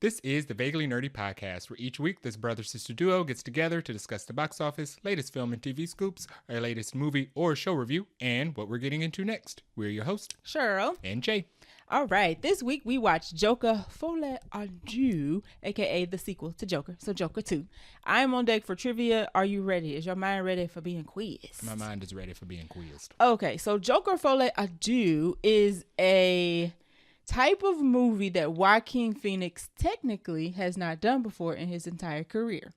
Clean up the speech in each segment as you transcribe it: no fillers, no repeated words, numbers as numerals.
This is the Vaguely Nerdy Podcast, where each week this brother-sister duo gets together to discuss the box office, latest film and TV scoops, our latest movie or show review, and what we're getting into next. We're your host, Cheryl. And Jay. All right, this week we watched Joker Folie à Deux, aka the sequel to Joker, so Joker 2. I'm on deck for trivia. Are you ready? Is your mind ready for being quizzed? My mind is ready for being quizzed. Okay, so Joker Folie à Deux is a type of movie that Joaquin Phoenix technically has not done before in his entire career.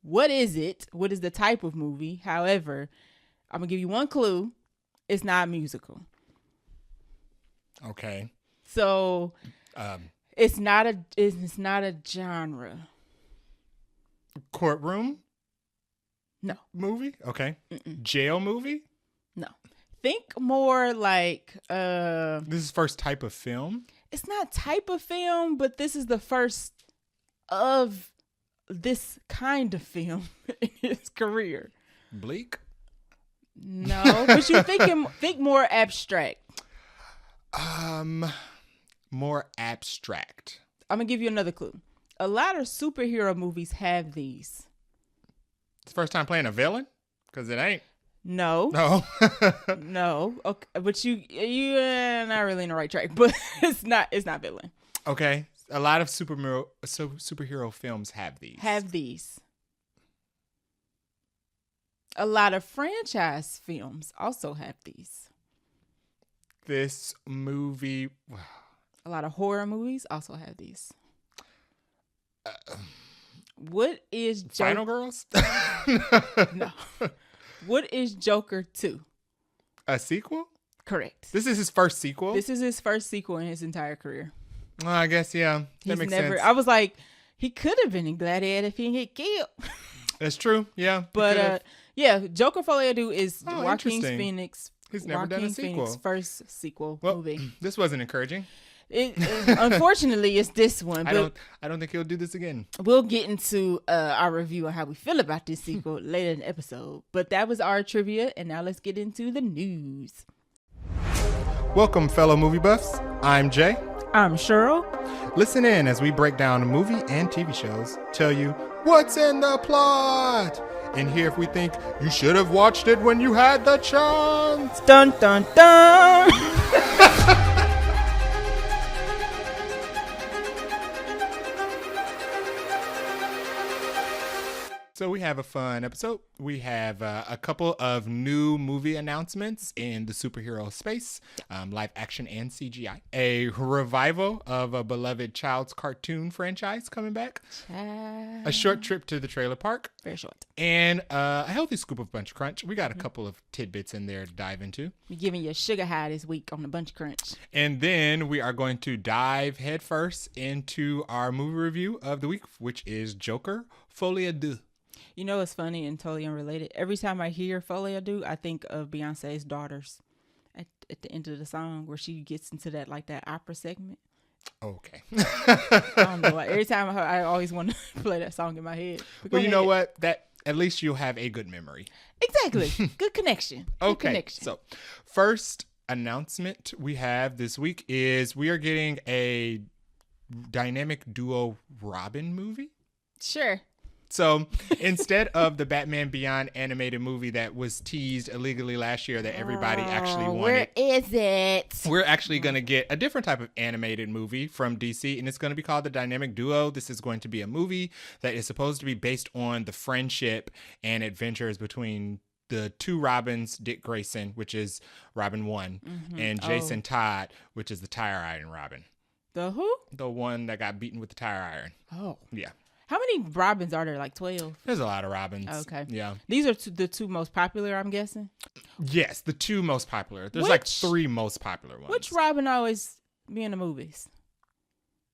What is it? What is the type of movie? However, I'm gonna give you one clue. It's not musical. Okay. So it's not a genre. Courtroom? No. Movie? Okay. Mm-mm. Jail movie? No. Think more like This is first type of film? It's not type of film, but this is the first of this kind of film in his career. Bleak? No, but you think more abstract. More abstract. I'm gonna give you another clue. A lot of superhero movies have these. It's the first time playing a villain? Because it ain't. No. No. No. Okay, but you're not really in the right track. But it's not villain. Okay. A lot of superhero films have these. Have these. A lot of franchise films also have these. This movie. A lot of horror movies also have these. What is Final Girls? No. What is Joker 2? A sequel? Correct. This is his first sequel? This is his first sequel in his entire career. Well, I guess, yeah. That makes sense. I was like, he could have been in Gladiator if he didn't get killed. That's true, yeah. But, yeah, Joker Folie à Deux is Joaquin Phoenix. He's never done a sequel. Phoenix first sequel well, movie. This wasn't encouraging. Unfortunately, it's this one. But I don't think he'll do this again. We'll get into our review on how we feel about this sequel later in the episode. But that was our trivia, and now let's get into the news. Welcome, fellow movie buffs. I'm Jay. I'm Cheryl. Listen in as we break down movie and TV shows, tell you what's in the plot, and hear if we think you should have watched it when you had the chance. Dun, dun, dun. So we have a fun episode. We have a couple of new movie announcements in the superhero space, live action and CGI. A revival of a beloved child's cartoon franchise coming back. A short trip to the trailer park. Very short. And a healthy scoop of Buncha Crunch. We got a couple of tidbits in there to dive into. We're giving you a sugar high this week on the Buncha Crunch. And then we are going to dive headfirst into our movie review of the week, which is Joker Folie à Deux. You know, it's funny and totally unrelated. Every time I hear Folie à Deux, I think of Beyonce's Daughters at the end of the song where she gets into that opera segment. Okay. I don't know. Every time I always want to play that song in my head. Well, you know what? That at least you'll have a good memory. Exactly. Good connection. Okay. Connection. So first announcement we have this week is we are getting a dynamic duo Robin movie. Sure. So instead of the Batman Beyond animated movie that was teased illegally last year that everybody actually wanted. Where is it? We're actually going to get a different type of animated movie from DC, and it's going to be called The Dynamic Duo. This is going to be a movie that is supposed to be based on the friendship and adventures between the two Robins, Dick Grayson, which is Robin 1, and Jason Todd, which is the tire iron Robin. The who? The one that got beaten with the tire iron. Oh. Yeah. How many Robins are there? Like 12? There's a lot of Robins. Okay. Yeah. These are the two most popular, I'm guessing? Yes, the two most popular. There's like three most popular ones. Which Robin always be in the movies?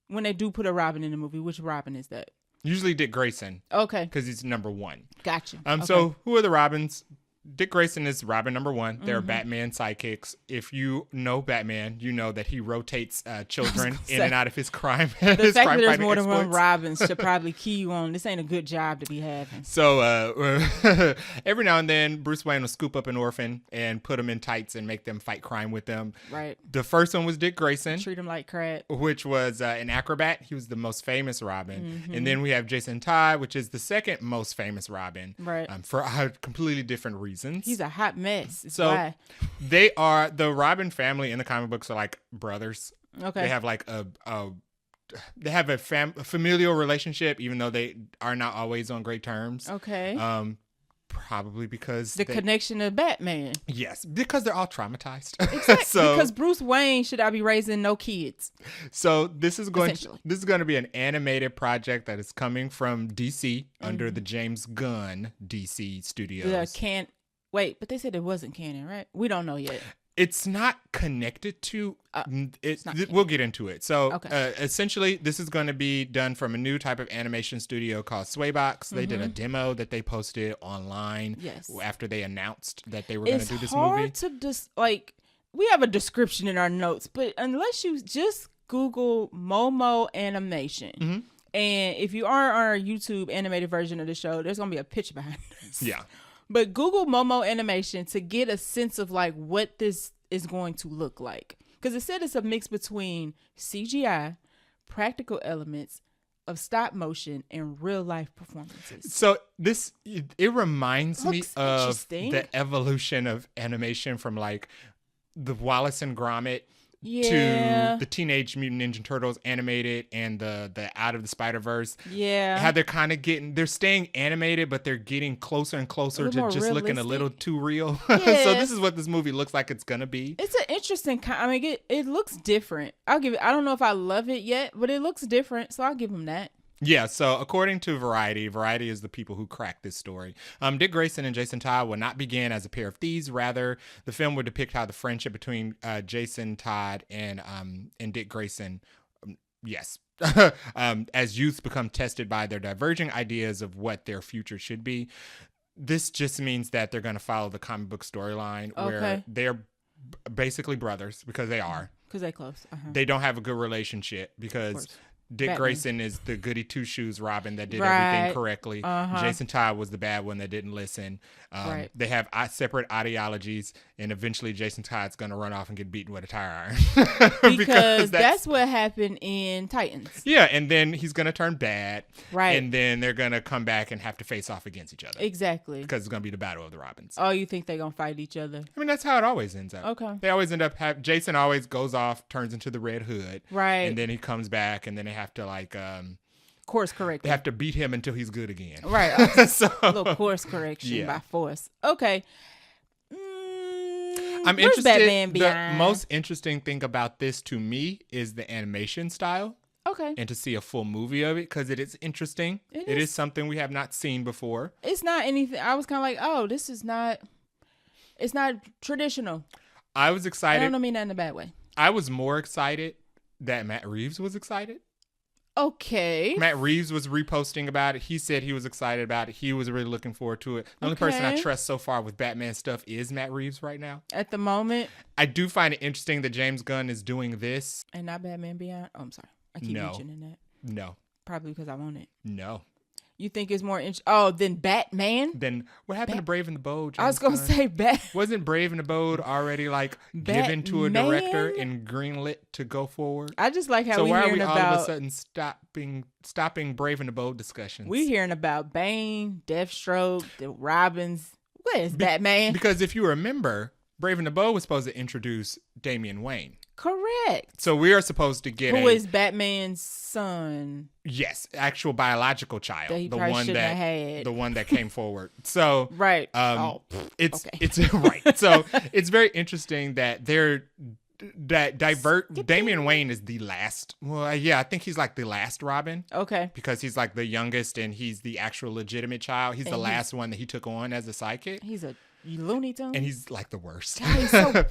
When they do put a Robin in the movie, which Robin is that? Usually Dick Grayson. Okay. Because he's number 1. Gotcha. So who are the Robins? Dick Grayson is Robin number one. They're Batman sidekicks. If you know Batman, you know that he rotates children in and out of his crime. The fact that there's more than one Robins should probably key you on. This ain't a good job to be having. So every now and then, Bruce Wayne will scoop up an orphan and put them in tights and make them fight crime with them. Right. The first one was Dick Grayson. Treat him like crap. Which was an acrobat. He was the most famous Robin. And then we have Jason Todd, which is the second most famous Robin. Right. For completely different reasons. He's a hot mess. It's so why. they are, the Robin family in the comic books are like brothers. Okay. They have like they have a familial relationship, even though they are not always on great terms. Okay. Probably because the connection to Batman. Yes, because they're all traumatized. Exactly. So, because Bruce Wayne should not be raising no kids. So this is going to be an animated project that is coming from DC under the James Gunn DC Studios. Wait, but they said it wasn't canon, right? We don't know yet. It's not connected to we'll get into it. So essentially, this is going to be done from a new type of animation studio called Swaybox. They did a demo that they posted online after they announced that they were going to do this movie. It's hard to we have a description in our notes, but unless you just Google Momo animation, and if you are on our YouTube animated version of the show, there's going to be a picture behind this. Yeah. But Google Momo animation to get a sense of like what this is going to look like. Because it said it's a mix between CGI, practical elements of stop motion, and real life performances. So it reminds me of the evolution of animation from like the Wallace and Gromit to the Teenage Mutant Ninja Turtles animated and the Out of the Spider-Verse. Yeah. How they're staying animated, but they're getting closer and closer to just realistic. looking a little too real. Yeah. So this is what this movie looks like it's going to be. It's an interesting it looks different. I don't know if I love it yet, but it looks different, so I'll give them that. Yeah, so according to Variety is the people who cracked this story. Dick Grayson and Jason Todd will not begin as a pair of thieves. Rather, the film would depict how the friendship between Jason Todd and Dick Grayson, as youths become tested by their diverging ideas of what their future should be. This just means that they're going to follow the comic book storyline where they're basically brothers, because they are. Because they're close. They don't have a good relationship because Dick Grayson is the goody two-shoes Robin that did everything correctly. Jason Todd was the bad one that didn't listen. They have separate ideologies, and eventually Jason Todd's going to run off and get beaten with a tire iron. because that's what happened in Titans. Yeah, and then he's going to turn bad. Right. And then they're going to come back and have to face off against each other. Exactly. Because it's going to be the battle of the Robins. Oh, you think they're going to fight each other? I mean, that's how it always ends up. Okay. They always end up Jason always goes off, turns into the Red Hood. Right. And then he comes back, and then they have to course correct. They have to beat him until he's good again. Right. So, a little course correction by force. Okay. I'm interested. The most interesting thing about this to me is the animation style. Okay. And to see a full movie of it, because it is interesting. It is something we have not seen before. It's not anything. I was kind of like, oh, this is not. It's not traditional. I was excited. I don't mean that in a bad way. I was more excited that Matt Reeves was excited. Okay. Matt Reeves was reposting about it. He said he was excited about it. He was really looking forward to it. The only person I trust so far with Batman stuff is Matt Reeves right now. At the moment. I do find it interesting that James Gunn is doing this. And not Batman Beyond? Oh, I'm sorry. I keep mentioning that. No. Probably because I want it. No. You think it's more than Batman? Then what happened to Brave and the Bold? I was going to say Wasn't Brave and the Bold already given to a director and greenlit to go forward? I just like how so we why hearing are we about... all of a sudden stopping Brave and the Bold discussions? We hearing about Bane, Deathstroke, the Robins. Where's Batman? Because if you remember, Brave and the Bold was supposed to introduce Damian Wayne. Correct. So we are supposed to get who is Batman's son? Yes, actual biological child. That he probably shouldn't have had. The one that came forward. So right. It's right. So it's very interesting that Damian Wayne is the last. Well, yeah, I think he's like the last Robin. Okay. Because he's like the youngest and he's the actual legitimate child. He's the last one that he took on as a sidekick. He's a You Looney Tunes? And he's like the worst. God, he's so...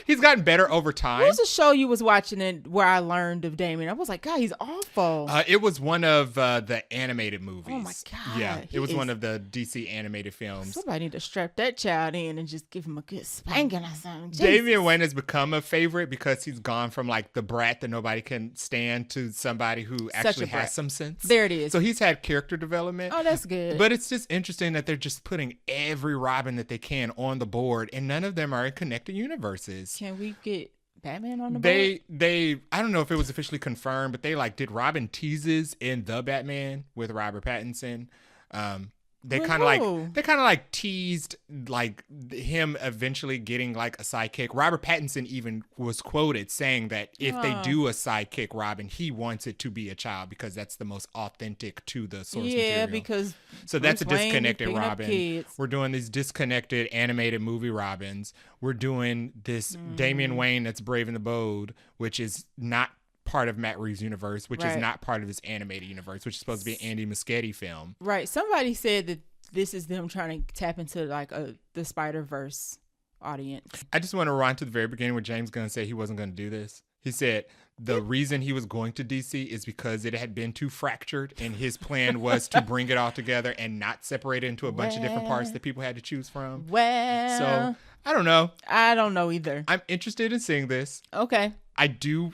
he's gotten better over time. What was the show you was watching and where I learned of Damien? I was like, God, he's awful. It was one of the animated movies. Oh my God. Yeah, it was one of the DC animated films. Somebody need to strap that child in and just give him a good spanking or something. Damian Wayne has become a favorite because he's gone from like the brat that nobody can stand to somebody who actually has some sense. There it is. So he's had character development. Oh, that's good. But it's just interesting that they're just putting every Robin that they can on the board, and none of them are in connected universes. Can we get Batman on the board? They I don't know if it was officially confirmed, but they like did Robin teases in The Batman with Robert Pattinson. They kind of like teased like him eventually getting like a sidekick. Robert Pattinson even was quoted saying that if they do a sidekick Robin, he wants it to be a child because that's the most authentic to the source material. Yeah, because so that's a disconnected Wayne Robin. We're doing these disconnected animated movie Robins. We're doing this Damian Wayne that's Brave and the Bold, which is not part of Matt Reeves' universe, which is not part of his animated universe, which is supposed to be an Andy Muschietti film. Right. Somebody said that this is them trying to tap into like the Spider-Verse audience. I just want to run to the very beginning where James Gunn said he wasn't going to do this. He said the reason he was going to DC is because it had been too fractured, and his plan was to bring it all together and not separate it into a bunch of different parts that people had to choose from. Well, so I don't know. I don't know either. I'm interested in seeing this. Okay. I do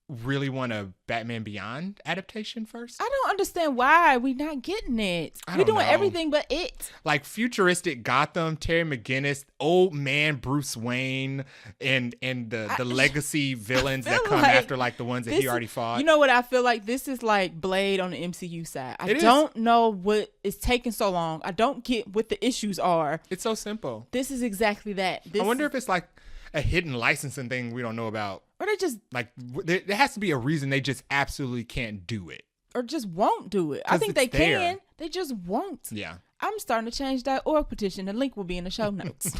really want a Batman Beyond adaptation first. I don't understand why we not getting it. We're doing everything but it. Like futuristic Gotham, Terry McGinnis, old man Bruce Wayne, and the legacy villains that come after like the ones that he already fought. You know what I feel like? This is like Blade on the MCU side. I don't know what is taking so long. I don't get what the issues are. It's so simple. This is exactly that. I wonder if it's like a hidden licensing thing we don't know about. Or they just like there has to be a reason they just absolutely can't do it, or just won't do it. I think they can. They just won't. Yeah. I'm starting to change that .org petition. The link will be in the show notes.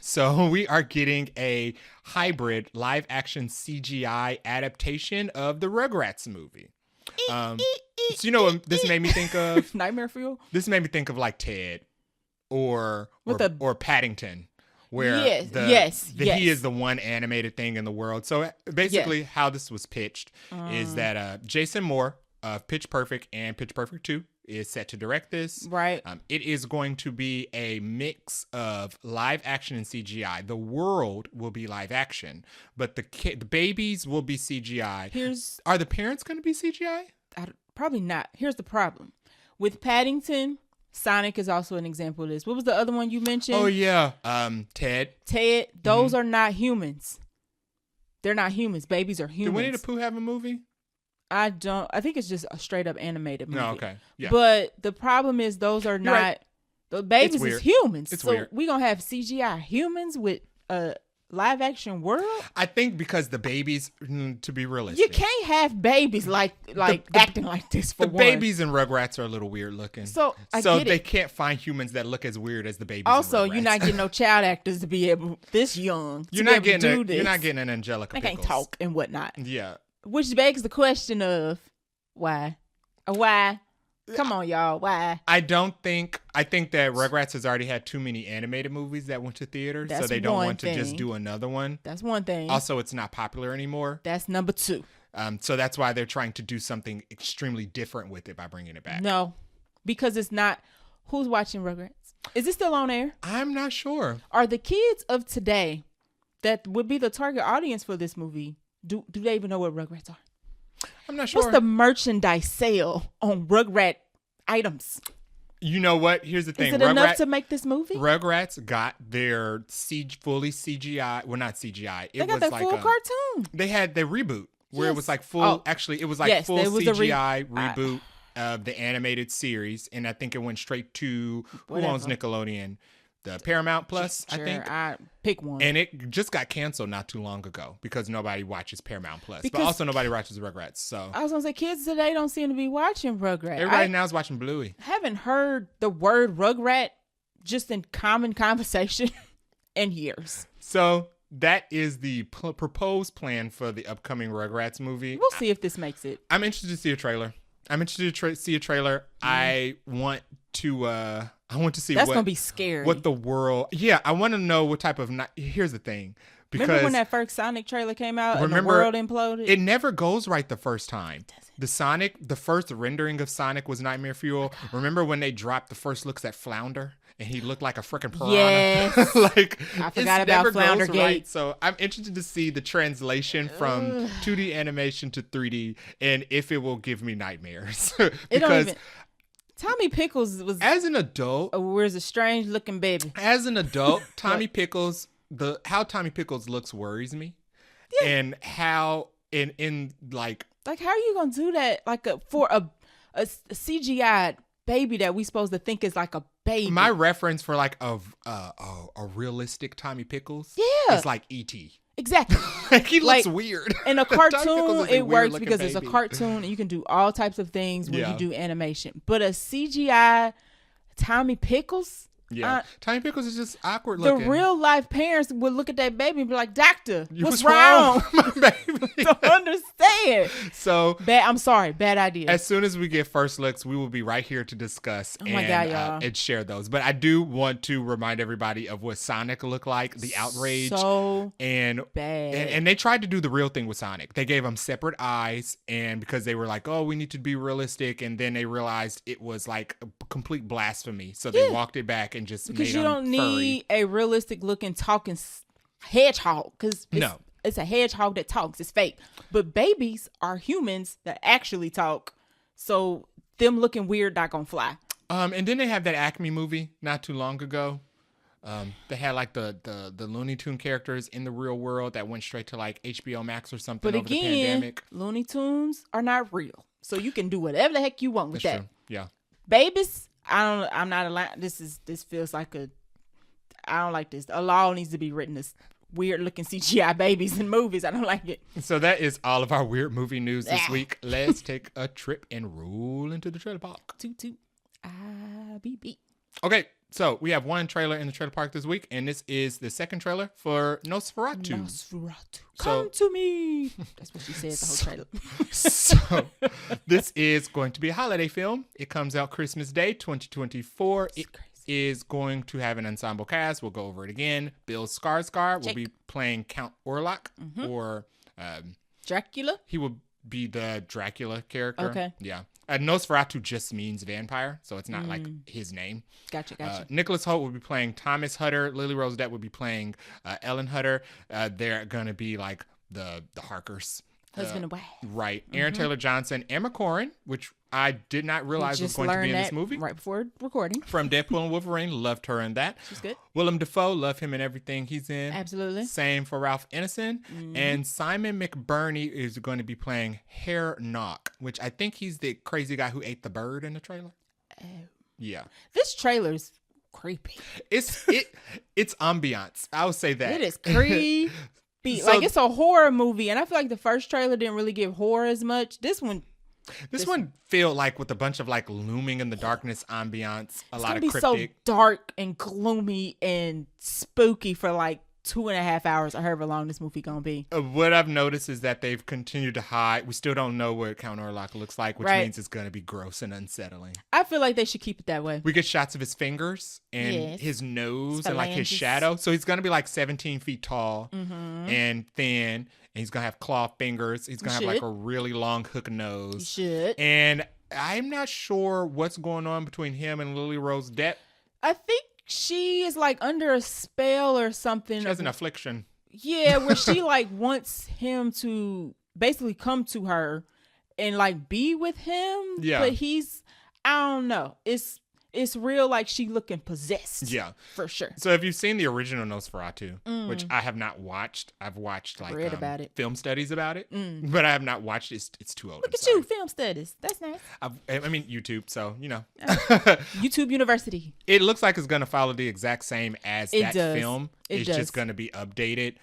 So we are getting a hybrid live action CGI adaptation of the Rugrats movie. So you know what this made me think of? Nightmare Fuel. This made me think of like Ted or Paddington. Where he is the one animated thing in the world. So basically how this was pitched is that Jason Moore of Pitch Perfect and Pitch Perfect 2 is set to direct this. Right. It is going to be a mix of live action and CGI. The world will be live action, but the babies will be CGI. Are the parents going to be CGI? Probably not. Here's the problem. With Paddington, Sonic is also an example of this. What was the other one you mentioned? Oh, yeah. Ted. Those are not humans. They're not humans. Babies are humans. Did Winnie the Pooh have a movie? I think it's just a straight up animated movie. No, okay. Yeah. But the problem is those are not, right. The babies is humans. It's weird. We're going to have CGI humans with a live action world? I think because the babies, to be realistic. You can't have babies like acting like this for the one. Babies in Rugrats are a little weird looking. So they can't find humans that look as weird as the babies also, in Rugrats. you're not getting no child actors to be able, this young, you're not getting an Angelica They Pickles. can't talk and whatnot. Yeah. Which begs the question of why? Why? Come on, y'all. Why? I think that Rugrats has already had too many animated movies that went to theaters, so they don't want to just do another one. That's one thing. Also, it's not popular anymore. That's number two. So that's why they're trying to do something extremely different with it by bringing it back. No, because it's not. Who's watching Rugrats? Is it still on air? I'm not sure. Are the kids of today that would be the target audience for this movie, do they even know what Rugrats are? I'm not sure. What's the merchandise sale on Rugrat items? You know what? Here's the thing. Is it enough to make this movie? Rugrats got their fully CGI. Well, not CGI. They got their full cartoon. They had their reboot where it was like full. Oh. Actually, it was like full CGI reboot of the animated series, and I think it went straight to who owns Nickelodeon. The Paramount Plus, sure, I think. I pick one. And it just got canceled not too long ago because nobody watches Paramount Plus. But also nobody watches Rugrats. So I was going to say, kids today don't seem to be watching Rugrats. Everybody now is watching Bluey. Haven't heard the word Rugrat just in common conversation in years. So that is the proposed plan for the upcoming Rugrats movie. We'll see if this makes it. I'm interested to see a trailer. I want see That's what gonna be scary. what the world. Yeah, I want to know what type of. Here's the thing. Because remember when that first Sonic trailer came out and the world imploded? It never goes right the first time. The first rendering of Sonic was nightmare fuel. Remember when they dropped the first looks at Flounder and he looked like a freaking piranha? Yes. Like, I forgot about Flounder Gate. Right. So I'm interested to see the translation from 2D animation to 3D and if it will give me nightmares. Because Tommy Pickles was, as an adult, was a strange looking baby. As an adult, Tommy Pickles, how Tommy Pickles looks worries me. Yeah. And how in like how are you gonna do that for a CGI baby that we supposed to think is like a baby? My reference for like a realistic Tommy Pickles is like E.T. Exactly. He looks weird. In a cartoon, it works because it's a cartoon and you can do all types of things when you do animation. But a CGI Tommy Pickles? Yeah. Tommy Pickles is just awkward looking. The real life parents would look at that baby and be like, "Doctor, what's wrong? My baby." Don't understand. So I'm sorry, bad idea. As soon as we get first looks, we will be right here to discuss and share those. But I do want to remind everybody of what Sonic looked like, the outrage. So and bad. And they tried to do the real thing with Sonic. They gave him separate eyes, and because they were like, "Oh, we need to be realistic," and then they realized it was like a complete blasphemy, so they walked it back. And just because you don't need a realistic looking talking hedgehog because it's a hedgehog that talks. It's fake. But babies are humans that actually talk. So them looking weird not gonna fly. And then they have that Acme movie not too long ago. They had like the Looney Tune characters in the real world that went straight to like HBO Max or something over the pandemic. Looney Tunes are not real. So you can do whatever the heck you want with that. True. Yeah. Babies, I'm not allowed. This feels like I don't like this. A law needs to be written as weird looking CGI babies in movies. I don't like it. So that is all of our weird movie news this week. Let's take a trip and roll into the trailer park. Toot toot. IBB. Okay. So we have one trailer in the trailer park this week, and this is the second trailer for NOSFERATU. NOSFERATU. Come to me. That's what she said the whole trailer. So this is going to be a holiday film. It comes out Christmas Day, 2024. It is going to have an ensemble cast. We'll go over it again. Bill Skarsgård will be playing Count Orlok or Dracula. He will be the Dracula character. Okay. Yeah. NOSFERATU just means vampire, so it's not like his name. Gotcha. Nicholas Hoult will be playing Thomas Hutter. Lily Rose Depp will be playing Ellen Hutter. They're going to be like the Harkers. Husband and wife. Right. Aaron Taylor Johnson, Emma Corrin, which I did not realize was going to be in this movie. Right before recording. From Deadpool and Wolverine. Loved her in that. She's good. Willem Dafoe, love him in everything he's in. Absolutely. Same for Ralph Ineson. And Simon McBurney is going to be playing Herr Knock, which I think he's the crazy guy who ate the bird in the trailer. Oh. Yeah. This trailer's creepy. It's ambiance. I would say that. It is creepy. So, it's a horror movie, and I feel like the first trailer didn't really give horror as much. This one feel like with a bunch of like looming in the darkness ambiance, a lot of cryptic. It's gonna be so dark and gloomy and spooky for like 2.5 hours or however long this movie gonna be. What I've noticed is that they've continued to hide. We still don't know what Count Orlok looks like, which means it's gonna be gross and unsettling. I feel like they should keep it that way. We get shots of his fingers and his nose and like his shadow. So he's gonna be like 17 feet tall and thin, and he's gonna have claw fingers. He's gonna have like a really long hook nose. He should. And I'm not sure what's going on between him and Lily Rose Depp. I think she is like under a spell or something. She has an affliction. Yeah, where she like wants him to basically come to her and like be with him. Yeah. But I don't know. It's real like she looking possessed. Yeah. For sure. So if you've seen the original NOSFERATU, which I have not watched, I've watched like read about it. Film studies about it, but I have not watched it. It's too old. Look at you, film studies. That's nice. I mean, YouTube, so, you know. YouTube University. It looks like it's going to follow the exact same as that film. It's just going to be updated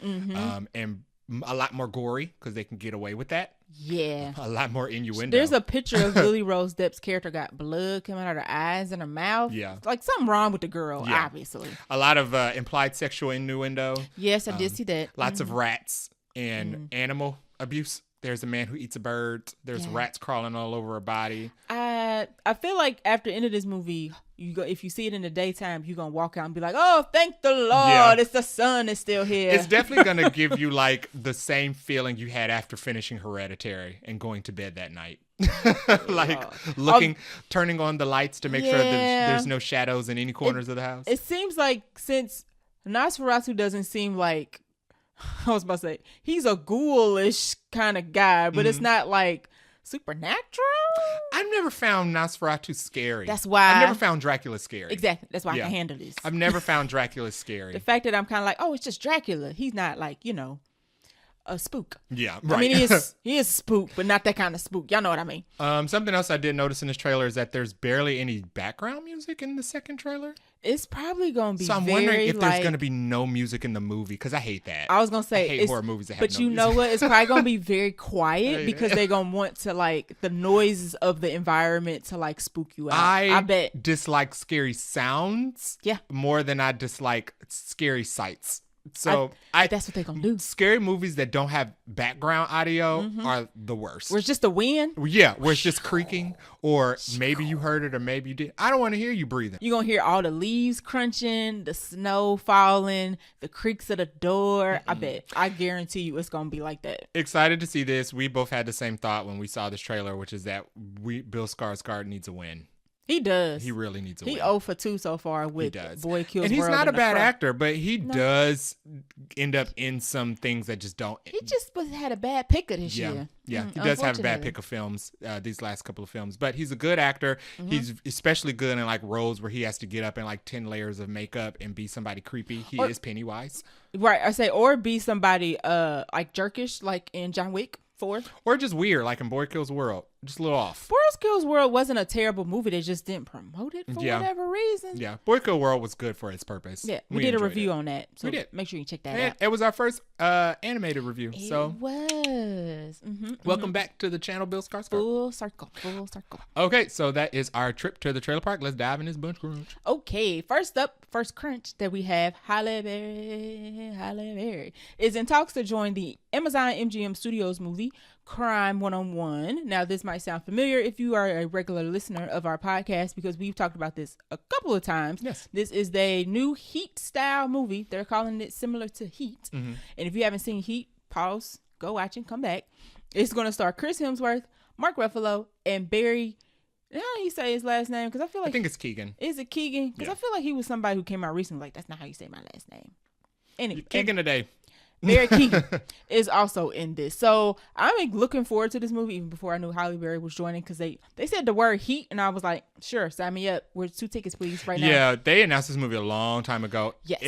and a lot more gory because they can get away with that. Yeah. A lot more innuendo. There's a picture of Lily Rose Depp's character got blood coming out of her eyes and her mouth. Yeah. Like something wrong with the girl, obviously. A lot of implied sexual innuendo. Yes, I did see that. Lots of rats and animal abuse. There's a man who eats a bird. There's rats crawling all over her body. I feel like after the end of this movie, if you see it in the daytime, you're gonna walk out and be like, "Oh, thank the Lord, it's the sun is still here." It's definitely gonna give you like the same feeling you had after finishing Hereditary and going to bed that night. Like turning on the lights to make sure there's no shadows in any corners of the house. It seems like since NOSFERATU doesn't seem like, I was about to say, he's a ghoulish kind of guy, but it's not like supernatural. I've never found Nosferatu scary. That's why I've never found Dracula scary. Exactly. That's why I can handle this. I've never found Dracula scary. The fact that I'm kind of like, oh, it's just Dracula. He's not like, a spook. Yeah, right. I mean, he is a spook, but not that kind of spook. Y'all know what I mean. Something else I did notice in this trailer is that there's barely any background music in the second trailer. It's probably going to be so I'm wondering if there's going to be no music in the movie, because I hate that. I was going to say, I hate horror movies that have no music. But you know what? It's probably going to be very quiet because they're going to want to, like, the noises of the environment to, like, spook you out. I bet. Dislike scary sounds more than I dislike scary sights. So that's what they're going to do. Scary movies that don't have background audio are the worst. Where it's just the wind? Yeah, where it's just creaking, or maybe you heard it or maybe you did. I don't want to hear you breathing. You're going to hear all the leaves crunching, the snow falling, the creaks of the door. I bet. I guarantee you it's going to be like that. Excited to see this. We both had the same thought when we saw this trailer, which is that Bill Skarsgård needs a win. He does. He really needs a win. He 0 for 2 so far with Boy Kills World. And he's not a bad actor, but he does end up in some things that just don't. He just had a bad picker this year. Yeah, he does have a bad pick of films, these last couple of films. But he's a good actor. He's especially good in like roles where he has to get up in like 10 layers of makeup and be somebody creepy. He is Pennywise. Right, I say, or be somebody like jerkish, like in John Wick 4. Or just weird, like in Boy Kills World. Just a little off. Boy Kills World wasn't a terrible movie. They just didn't promote it for whatever reason. Yeah, Boy Kills World was good for its purpose. Yeah, we did a review on that. So we did. Make sure you check that out. It was our first animated review. It was. Welcome back to the channel, Bill Skarsgård. Full circle. Okay, so that is our trip to the trailer park. Let's dive in this Buncha Crunch. Okay, first crunch that we have, Halle Berry is in talks to join the Amazon MGM Studios movie Crime 101. Now, this might sound familiar if you are a regular listener of our podcast, because we've talked about this a couple of times. Yes. This is the new Heat style movie. They're calling it similar to Heat. And if you haven't seen Heat, pause, go watch and come back. It's going to star Chris Hemsworth, Mark Ruffalo, and Barry. How do you say his last name? Because I think it's Keegan. Is it Keegan? Because I feel like he was somebody who came out recently. Like, that's not how you say my last name. Anyway, Keegan today. Barry Keegan is also in this. So I'm looking forward to this movie even before I knew Halle Berry was joining, because they said the word Heat and I was like, sure, sign me up. Where's 2 tickets, please, right now? Yeah, they announced this movie a long time ago. Yes.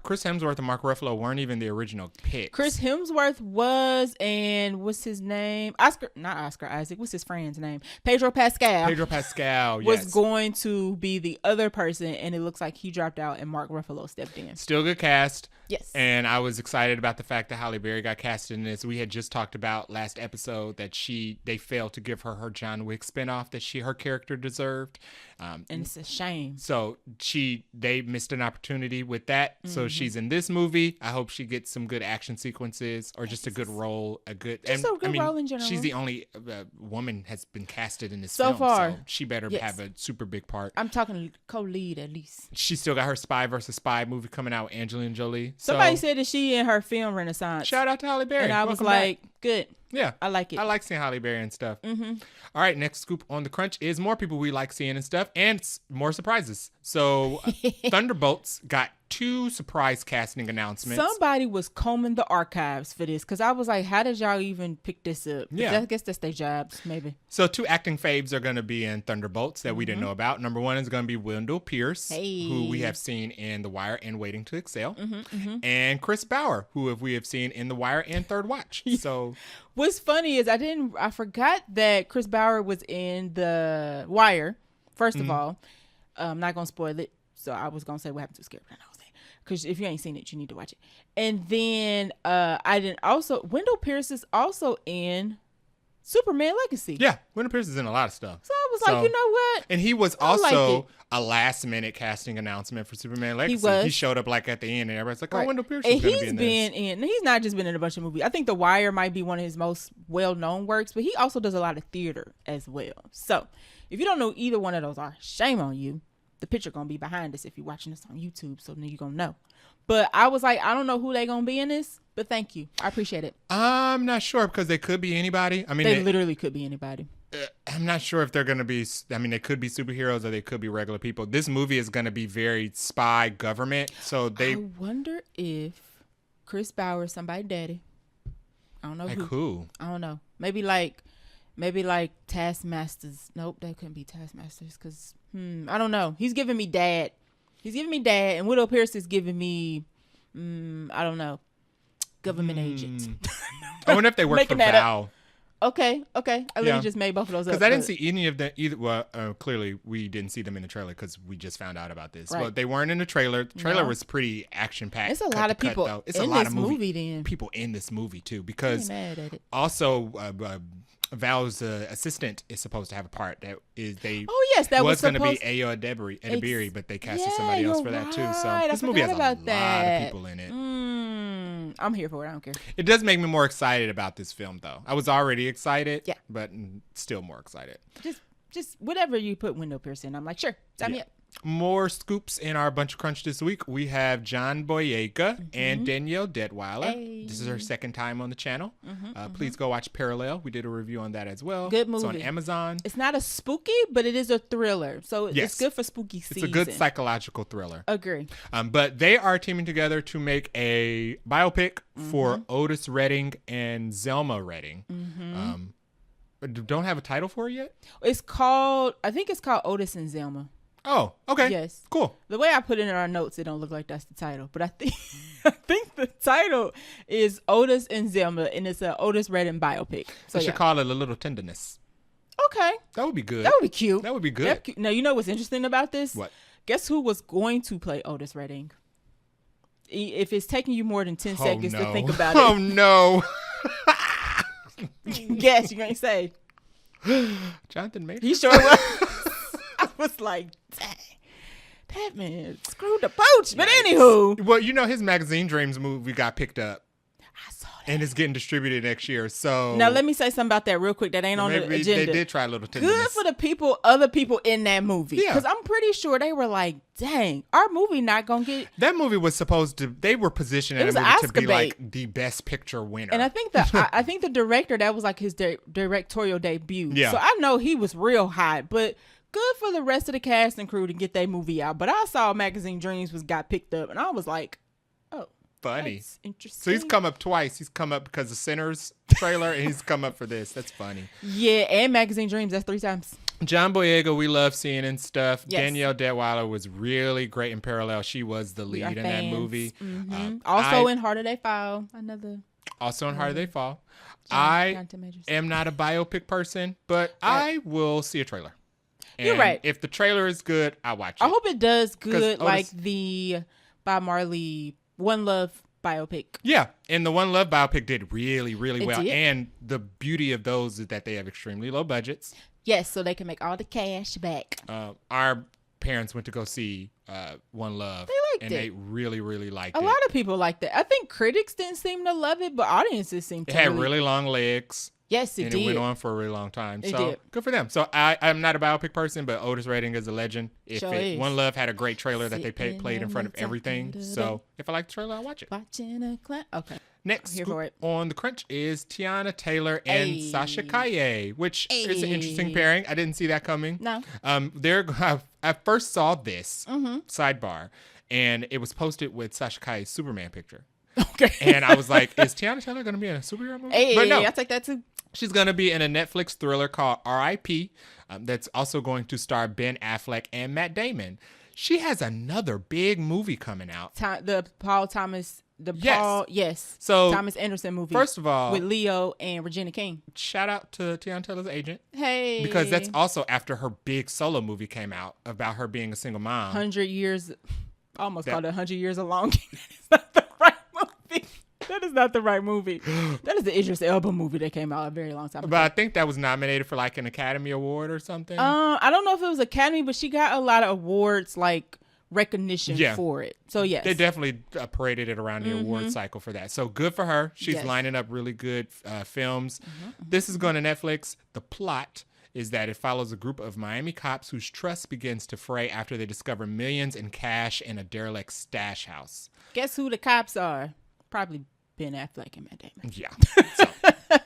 Chris Hemsworth and Mark Ruffalo weren't even the original picks. Chris Hemsworth was, and what's his name? Not Oscar Isaac. What's his friend's name? Pedro Pascal. Yes. Was going to be the other person, and it looks like he dropped out and Mark Ruffalo stepped in. Still good cast. Yes. And I was excited about the fact that Halle Berry got casted in this. We had just talked about last episode that they failed to give her John Wick spinoff that her character deserved. And it's a shame. So they missed an opportunity with that. So she's in this movie. I hope she gets some good action sequences, or just a good role. A good role in general. She's the only woman has been casted in this so film. Far. So she better have a super big part. I'm talking co-lead at least. She still got her Spy vs. Spy movie coming out with Angelina Jolie. Somebody said that she in her film renaissance. Shout out to Halle Berry. And I was like, good. Yeah. I like it. I like seeing Halle Berry and stuff. All right, next scoop on the crunch is more people we like seeing and stuff, and more surprises. So Thunderbolts got 2 surprise casting announcements. Somebody was combing the archives for this, because I was like, how did y'all even pick this up? Yeah. I guess that's their jobs, maybe. So 2 acting faves are going to be in Thunderbolts that we didn't know about. Number 1 is going to be Wendell Pierce, who we have seen in The Wire and Waiting to Exhale. And Chris Bauer, who we have seen in The Wire and Third Watch. So what's funny is I forgot that Chris Bauer was in The Wire, first of all. I'm not going to spoil it. So I was going to say what happened to Scary, but I was saying, because if you ain't seen it, you need to watch it. And then Wendell Pierce is also in Superman Legacy. Yeah, Wendell Pierce is in a lot of stuff. So I was like, you know what? And he was I like also it. a last minute casting announcement for Superman Legacy. He was. He showed up like at the end, and everybody's like, "Oh, Right. Wendell Pierce And is going to be he's in been this." in. He's not just been in a bunch of movies. I think The Wire might be one of his most well known works, but he also does a lot of theater as well. So if you don't know either one of those are, shame on you. The picture gonna be behind us if you're watching this on YouTube, so then you're gonna know. But I was like, I don't know who they gonna be in this, but thank you. I appreciate it. I'm not sure because they could be anybody. I mean, They literally could be anybody. I'm not sure if they're going to be, I mean, they could be superheroes or they could be regular people. This movie is going to be very spy government. So I wonder if Chris Bauer is somebody's daddy. I don't know like who. who? I don't know. Maybe like Taskmasters. Nope, that couldn't be Taskmasters because I don't know. He's giving me dad. And Wendell Pierce is giving me I don't know, government agents. I wonder if they work for Val. Okay. I literally just made both of those up. Because I didn't see any of them either. Well, clearly we didn't see them in the trailer because we just found out about this. Right. But they weren't in the trailer. The trailer was pretty action packed. It's a lot of people though. It's in a lot this of movie. Then people in this movie too. Because mad at it. also Val's assistant is supposed to have a part that is they. Oh yes, that was going to be supposed. Ayo Edebiri, but they casted somebody else for that too. So this movie has a lot of people in it. I'm here for it. I don't care. It does make me more excited about this film, though. I was already excited, but still more excited. Just whatever you put Wendell Pierce in, I'm like, sure, sign me up. More scoops in our Buncha Crunch this week. We have John Boyega and Danielle Deadwyler. Hey. This is her second time on the channel. Please go watch Parallel. We did a review on that as well. Good movie. It's on Amazon. It's not a spooky, but it is a thriller. So it's good for spooky season. It's a good psychological thriller. Agree. But they are teaming together to make a biopic for Otis Redding and Zelma Redding. Don't have a title for it yet? I think it's called Otis and Zelma. Oh, okay. Yes. Cool. The way I put it in our notes, it don't look like that's the title, but I think the title is Otis and Zelma, and it's a Otis Redding biopic. So they should call it A Little Tenderness. Okay. That would be good. That would be cute. That would be good. Now, you know what's interesting about this? What? Guess who was going to play Otis Redding? If it's taking you more than 10 seconds to think about it. Oh, no. Guess you're going to say. Jonathan Majors? He sure was. I was like, dang, that man screwed the pooch. But anywho. Well, you know, his Magazine Dreams movie got picked up. I saw that. And it's getting distributed next year. So now let me say something about that real quick. That ain't on the agenda. They did try A Little Tenderness. Good for the other people in that movie. Yeah. Because I'm pretty sure they were like, dang, our movie not going to get. That movie was supposed to, they were positioning that movie to be like the best picture winner. And I think I think the director, that was like his directorial debut. Yeah. So I know he was real hot, but good for the rest of the cast and crew to get their movie out. But I saw Magazine Dreams got picked up, and I was like, oh, funny. That's interesting. So he's come up twice. He's come up because of Sinners trailer, and he's come up for this. That's funny. Yeah, and Magazine Dreams, that's 3 times. John Boyega, we love seeing and stuff. Yes. Danielle Deadwyler was really great in Parallel. She was the lead in that movie. Also in Harder They Fall, Also in Harder They Fall. Jonathan Majors. Am not a biopic person, but I will see a trailer. And you're right. If the trailer is good, I'll watch it. I hope it does good, Otis, like the Bob Marley One Love biopic. Yeah, and the One Love biopic did really, really well. Did. And the beauty of those is that they have extremely low budgets. Yes, so they can make all the cash back. Our parents went to go see One Love. They liked and it. they really, really liked it. A lot of people liked it. I think critics didn't seem to love it, but audiences seemed to. It had really long legs. Yes, it and did. it went on for a really long time. It So did. good for them. So I'm not a biopic person, but Otis Redding is a legend. One Love had a great trailer that they played in front of everything. So if I like the trailer, I'll watch it. Watching a clown. Okay. Next Here for it. on the Crunch is Teyana Taylor and Sasha Kaye, which is an interesting pairing. I didn't see that coming. No. I first saw this sidebar, and it was posted with Sasha Kaye's Superman picture. Okay. And I was like, is Teyana Taylor going to be in a superhero movie? Hey, but no, I take that too. she's going to be in a Netflix thriller called R.I.P. That's also going to star Ben Affleck and Matt Damon. She has another big movie coming out. The Paul Thomas. So Thomas Anderson movie. First of all, with Leo and Regina King. Shout out to Teyana Taylor's agent. Hey. Because that's also after her big solo movie came out about her being a single mom. 100 years. Almost called it 100 Years Along. It's not the right movie. That is not the right movie. That is the Idris Elba movie that came out a very long time ago. But I think that was nominated for like an Academy Award or something. I don't know if it was Academy, but she got a lot of awards, like recognition for it. So yes, they definitely paraded it around the award cycle for that. So good for her. She's lining up really good films. This is going to Netflix. The plot is that it follows a group of Miami cops whose trust begins to fray after they discover millions in cash in a derelict stash house. Guess who the cops are? Probably Ben Affleck and Matt Damon. Yeah. So.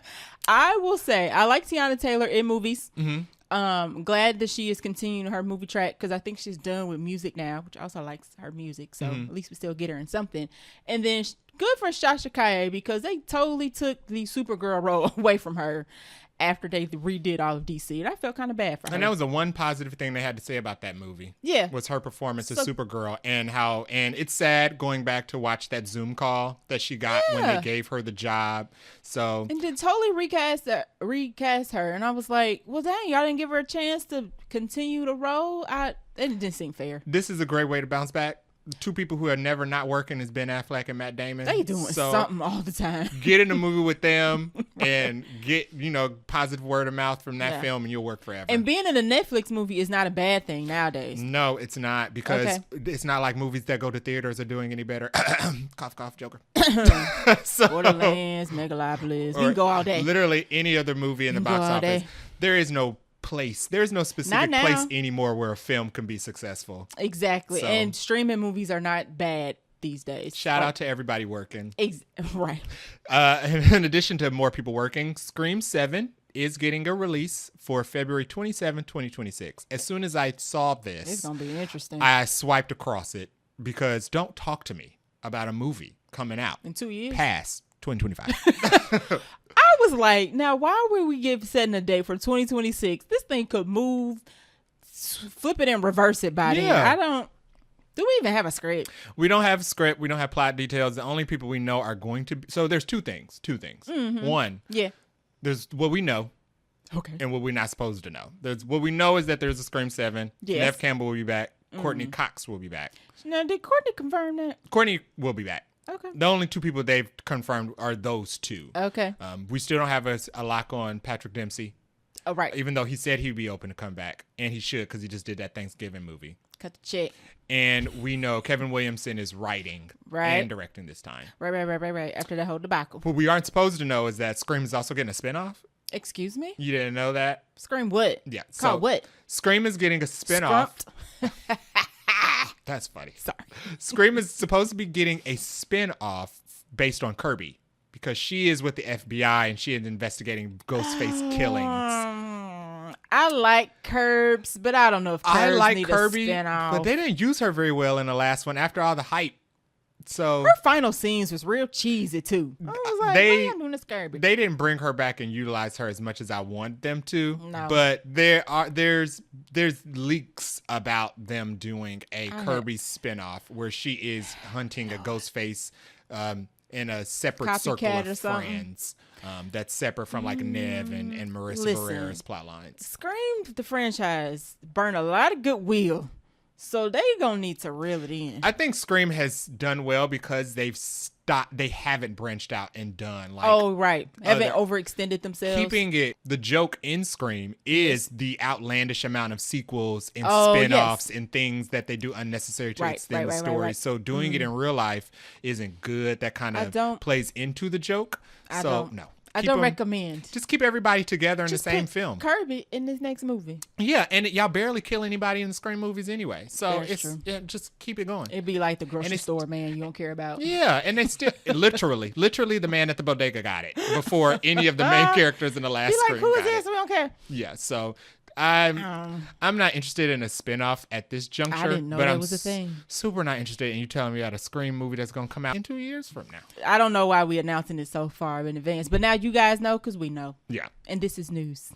I will say I like Teyana Taylor in movies. Mm-hmm. Glad that she is continuing her movie track because I think she's done with music now, which also likes her music. So at least we still get her in something. And then good for Sasha Calle because they totally took the Supergirl role away from her after they redid all of DC. And I felt kind of bad for her. And that was the one positive thing they had to say about that movie. Yeah. Was her performance as Supergirl and it's sad going back to watch that Zoom call that she got when they gave her the job. So. And then totally recast her. And I was like, well, dang, y'all didn't give her a chance to continue the role. It didn't seem fair. This is a great way to bounce back. Two people who are never not working is Ben Affleck and Matt Damon. They doing something all the time. Get in a movie with them and get, positive word of mouth from that film and you'll work forever. And being in a Netflix movie is not a bad thing nowadays. No, it's not because it's not like movies that go to theaters are doing any better. Cough, cough, Joker. Borderlands, Megalopolis. You can go all day. Literally any other movie in the box office. There is no place. There's no specific place anymore where a film can be successful. Exactly. So, and streaming movies are not bad these days. Shout out to everybody working. Right. In addition to more people working, Scream 7 is getting a release for February 27, 2026. As soon as I saw this, it's going to be interesting. I swiped across it because don't talk to me about a movie coming out in 2 years past 2025. I was like, now why would we setting a date for 2026? This thing could move, flip it and reverse it by then. Do we even have a script? We don't have a script. We don't have plot details. The only people we know are going to be. So there's two things. Mm-hmm. One. Yeah. There's what we know. Okay. And what we're not supposed to know. There's what we know is that there's a Scream 7. Yes. Nev Campbell will be back. Courtney Cox will be back. Now, did Courtney confirm that? Courtney will be back. Okay. The only two people they've confirmed are those two. Okay. We still don't have a lock on Patrick Dempsey. Oh, right. Even though he said he'd be open to come back. And he should because he just did that Thanksgiving movie. Cut the check. And we know Kevin Williamson is writing and directing this time. Right. After that whole debacle. What we aren't supposed to know is that Scream is also getting a spinoff. Excuse me? You didn't know that? Scream what? Yeah. Called what? Scream is getting a spinoff. That's funny. Sorry. Scream is supposed to be getting a spinoff based on Kirby because she is with the FBI and she is investigating Ghostface killings. I like Curbs, but I don't know if Curbs need Kirby, a spinoff. but they didn't use her very well in the last one after all the hype. So her final scenes was real cheesy too. I was like, why y'all doing this Kirby? They didn't bring her back and utilize her as much as I want them to. No. But there's leaks about them doing a Kirby spinoff where she is hunting a Ghostface in a separate circle of friends. That's separate from like Nev and Marissa Barrera's plot lines. Scream the franchise burned a lot of goodwill. So they gonna need to reel it in. I think Scream has done well because they've stopped. They haven't branched out and done like. Oh right, haven't overextended themselves. Keeping it. The joke in Scream is the outlandish amount of sequels and spin-offs and things that they do unnecessary to extend the story. So doing it in real life isn't good. That kind of plays into the joke. No. I don't recommend. Just keep everybody together in the same film. Kirby in this next movie. Yeah, and y'all barely kill anybody in the Scream movies anyway. So just keep it going. It'd be like the grocery store man you don't care about. Yeah, and they still literally the man at the bodega got it before any of the main characters in the last Scream. Who is this? We don't care. Yeah, so I'm not interested in a spinoff at this juncture. I didn't know that was a thing. Super not interested in you telling me about a Scream movie that's going to come out in 2 years from now. I don't know why we announcing it so far in advance, but now you guys know because we know. Yeah. And this is news.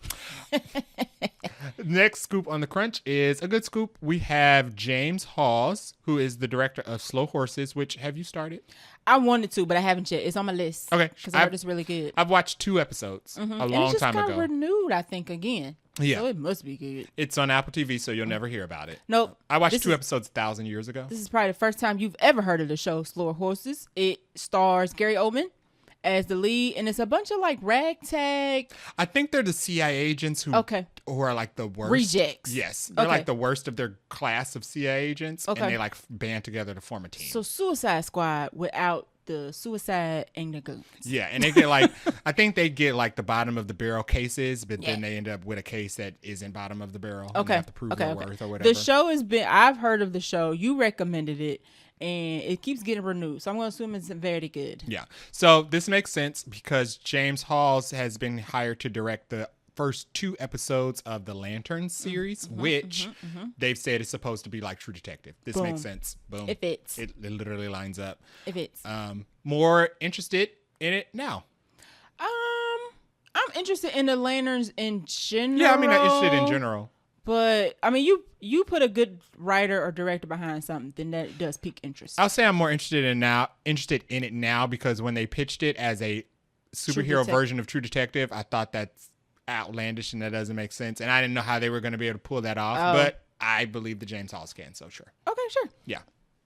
Next scoop on the Crunch is a good scoop. We have James Hawes, who is the director of Slow Horses, which have you started? I wanted to, but I haven't yet. It's on my list. Okay. Because I heard it's really good. I've watched 2 episodes a long time ago. And it's just kind of renewed, I think, again. Yeah. So it must be good. It's on Apple TV, so you'll never hear about it. Nope. I watched 2 episodes 1,000 years ago. This is probably the first time you've ever heard of the show Slow Horses. It stars Gary Oldman, as the lead, and it's a bunch of like ragtag. I think they're the CIA agents who are like the worst. Rejects. Yes. They're like the worst of their class of CIA agents, and they like band together to form a team. So Suicide Squad without the suicide and the guns. Yeah, and they get like, I think they get like the bottom of the barrel cases, but then they end up with a case that isn't bottom of the barrel. Okay. They have to prove their worth or whatever. The show has been, I've heard of the show. You recommended it, and it keeps getting renewed. So I'm going to assume it's very good. Yeah. So this makes sense because James Halls has been hired to direct the first 2 episodes of the Lantern series, which they've said is supposed to be like True Detective. This makes sense. Boom. It fits. It literally lines up. It fits. More interested in it now. I'm interested in the Lanterns in general. Yeah, I mean, I'm interested in general. But I mean, you put a good writer or director behind something, then that does pique interest. I'll say I'm more interested in it now because when they pitched it as a superhero version of True Detective, I thought that's outlandish and that doesn't make sense, and I didn't know how they were going to be able to pull that off, but I believe the James Halls can, so sure. Okay, sure. Yeah.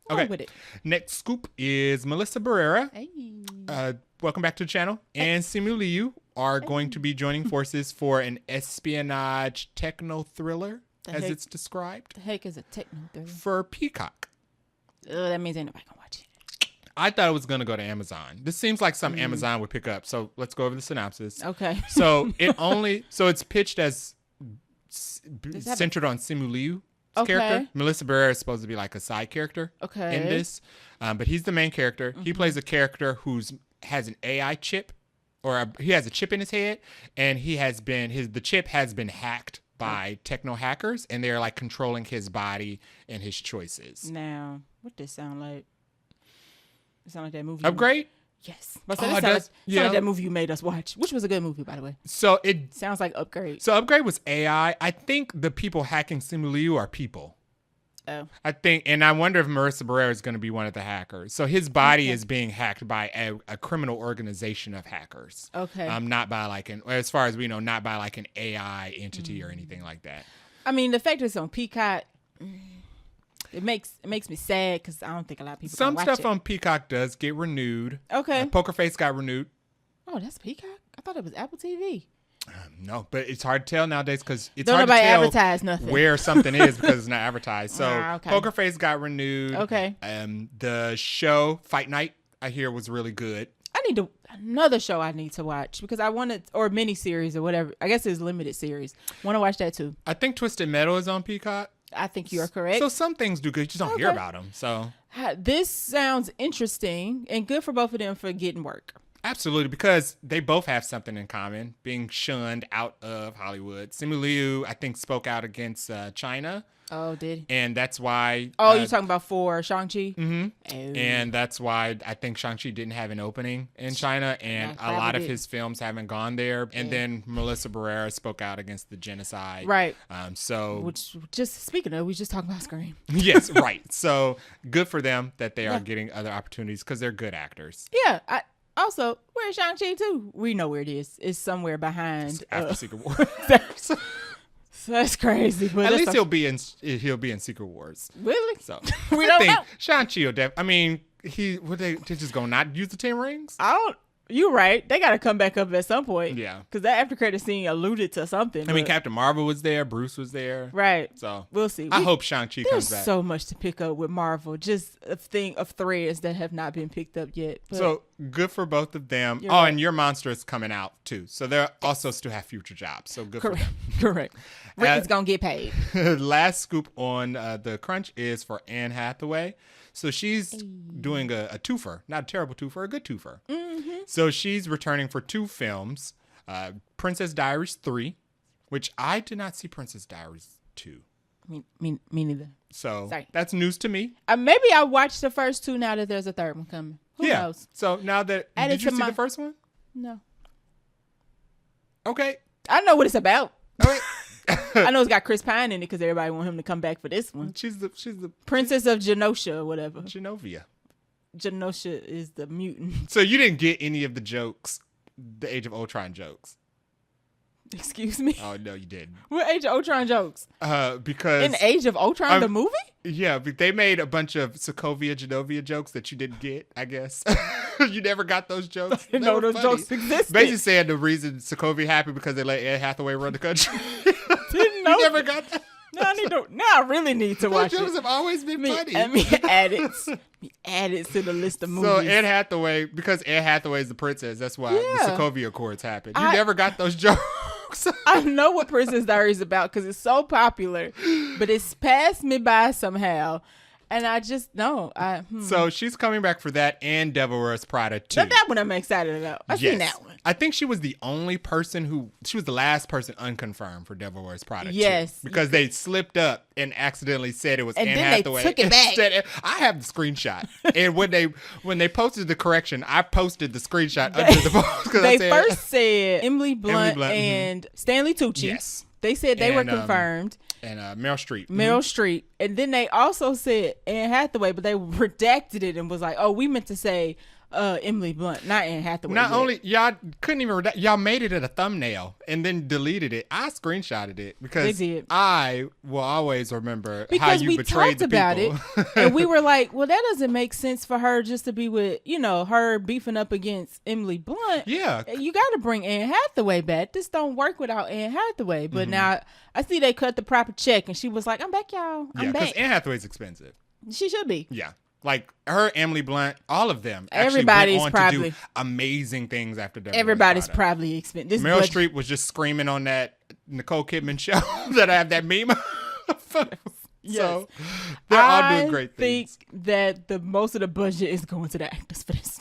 Okay. With it. Next scoop is Melissa Barrera. Hey. Welcome back to the channel. And Simu Liu are going to be joining forces for an espionage techno thriller, as it's described. The heck is a techno thriller? For Peacock. That means ain't nobody gonna watch it. I thought it was going to go to Amazon. This seems like something Amazon would pick up. So let's go over the synopsis. Okay. So it's pitched as centered on Simu Liu's character. Melissa Barrera is supposed to be like a side character in this. But he's the main character. He plays a character has an AI chip, or he has a chip in his head, and the chip has been hacked by techno hackers, and they're like controlling his body and his choices. Now, what does it sound like? It sound like that movie. Upgrade? Yes. But it sound like that movie you made us watch, which was a good movie, by the way. So it sounds like Upgrade. So Upgrade was AI. I think the people hacking Simu Liu are people. Oh. I think, and I wonder if Marissa Barrera is going to be one of the hackers. So his body is being hacked by a criminal organization of hackers. Okay. Not by as far as we know, not by like an AI entity or anything like that. I mean, the fact it's on Peacock, it makes me sad because I don't think a lot of people Some watch stuff it. on Peacock does get renewed. Okay. Poker Face got renewed. Oh, that's Peacock? I thought it was Apple TV. No, but it's hard to tell nowadays because it's don't hard to nobody tell advertise nothing. where something is because it's not advertised. So okay. Poker Face got renewed. Okay. The show Fight Night, I hear, was really good. I need another show I need to watch because I wanted, or mini series or whatever. I guess it's limited series. Want to watch that too. I think Twisted Metal is on Peacock. I think you are correct. So some things do good. You just don't hear about them. So this sounds interesting and good for both of them for getting work. Absolutely, because they both have something in common, being shunned out of Hollywood. Simu Liu, I think, spoke out against China. Oh, did he? And that's why... you're talking about for Shang-Chi? Mm-hmm. Oh. And that's why I think Shang-Chi didn't have an opening in China, and a lot of his films haven't gone there. And then Melissa Barrera spoke out against the genocide. Right. Which, just speaking of, we just talking about Scream. Yes, right. So good for them that they are getting other opportunities because they're good actors. Yeah, also, where's Shang-Chi too? We know where it is. It's somewhere behind. After Secret Wars. That's crazy. But at least he'll be in Secret Wars. Really? So we don't know. Shang-Chi will I mean, they just gonna not use the 10 rings? You're right. They got to come back up at some point. Yeah. Because that after credit scene alluded to something. I mean, Captain Marvel was there. Bruce was there. Right. So we'll see. I hope Shang-Chi comes back. There's so much to pick up with Marvel. Just a thing of threads that have not been picked up yet. But so good for both of them. Right. And Your Monster is coming out too. So they're also still have future jobs. So good for them. Correct. Rick's going to get paid. Last scoop on the crunch is for Anne Hathaway. So she's doing a twofer, not a terrible twofer, a good twofer. Mm-hmm. So she's returning for 2 films, Princess Diaries 3, which I did not see Princess Diaries 2. Me neither. So Sorry. that's news to me. Maybe I'll watch the first 2 now that there's a third one coming. Who knows? So now that, did you see the first one? No. Okay. I know what it's about. Okay. I know it's got Chris Pine in it because everybody want him to come back for this one. She's the Princess of Genosha or whatever. Genovia. Genosha is the mutant. So you didn't get any of the jokes, the Age of Ultron jokes. Excuse me? Oh, no, you didn't. What Age of Ultron jokes? Because... In Age of Ultron, the movie? Yeah, but they made a bunch of Sokovia Genovia jokes that you didn't get, I guess. You never got those jokes? I didn't know those jokes existed. Basically saying the reason Sokovia happy because they let Anne Hathaway run the country. Didn't know. You never got that? Now I really need to watch it. Those jokes have always been funny. Add it to the list of movies. So Anne Hathaway, because Anne Hathaway is the princess, that's why the Sokovia Accords happened. You never got those jokes. I know what Princess Diaries is about because it's so popular, but it's passed me by somehow. And I just know. So she's coming back for that and Devil Wears Prada too. Now that one I'm excited about. I've seen that one. I think she was the only person she was the last person unconfirmed for Devil Wears Prada. Yes. Too, because they slipped up and accidentally said it was Anne Hathaway. And then they took it back. I have the screenshot. And when they posted the correction, I posted the screenshot under the post. They first said Emily Blunt and Stanley Tucci. Yes. They said they were confirmed. And Meryl Streep. Meryl Streep. And then they also said Anne Hathaway, but they redacted it and was like, oh, we meant to say Emily Blunt, not Anne Hathaway. Not only, y'all couldn't even redact, y'all made it at a thumbnail and then deleted it. I screenshotted it because I will always remember how you betrayed the people. Because we talked about it and we were like, well, that doesn't make sense for her just to be with, her beefing up against Emily Blunt. Yeah. You got to bring Anne Hathaway back. This don't work without Anne Hathaway. But now I see they cut the proper check and she was like, I'm back, y'all. I'm back. Because Anne Hathaway's expensive. She should be. Yeah. Like her, Emily Blunt, all of them. Everybody's went on probably to do amazing things after Devil Everybody's Wears Prada. probably expensive. Meryl Streep was just screaming on that Nicole Kidman show that I have that meme. So they're all doing great things. I think that most of the budget is going to the actors for this.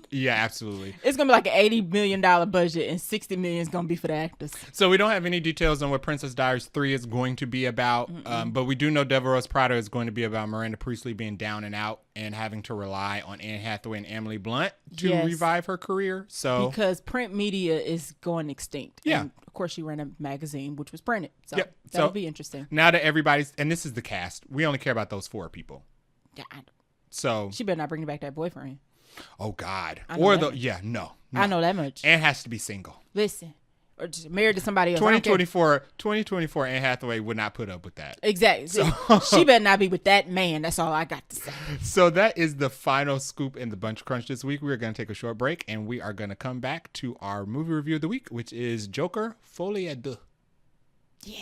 Yeah, absolutely. It's going to be like an $80 million budget and $60 million is going to be for the actors. So we don't have any details on what Princess Diaries 3 is going to be about. But we do know Devil Wears Prada is going to be about Miranda Priestly being down and out and having to rely on Anne Hathaway and Emily Blunt to revive her career. So because print media is going extinct. Yeah. And of course, she ran a magazine, which was printed. So that'll be interesting. Now that everybody's, and this is the cast, we only care about those 4 people. Yeah. So she better not bring back that boyfriend. Oh God. No. I know that much. Anne has to be single. Listen. Or just married to somebody else. 2024 Anne Hathaway would not put up with that. Exactly. So, she better not be with that man. That's all I got to say. So that is the final scoop in the Buncha Crunch this week. We're going to take a short break and we are going to come back to our movie review of the week, which is Joker, Folie, Deux. Yeah.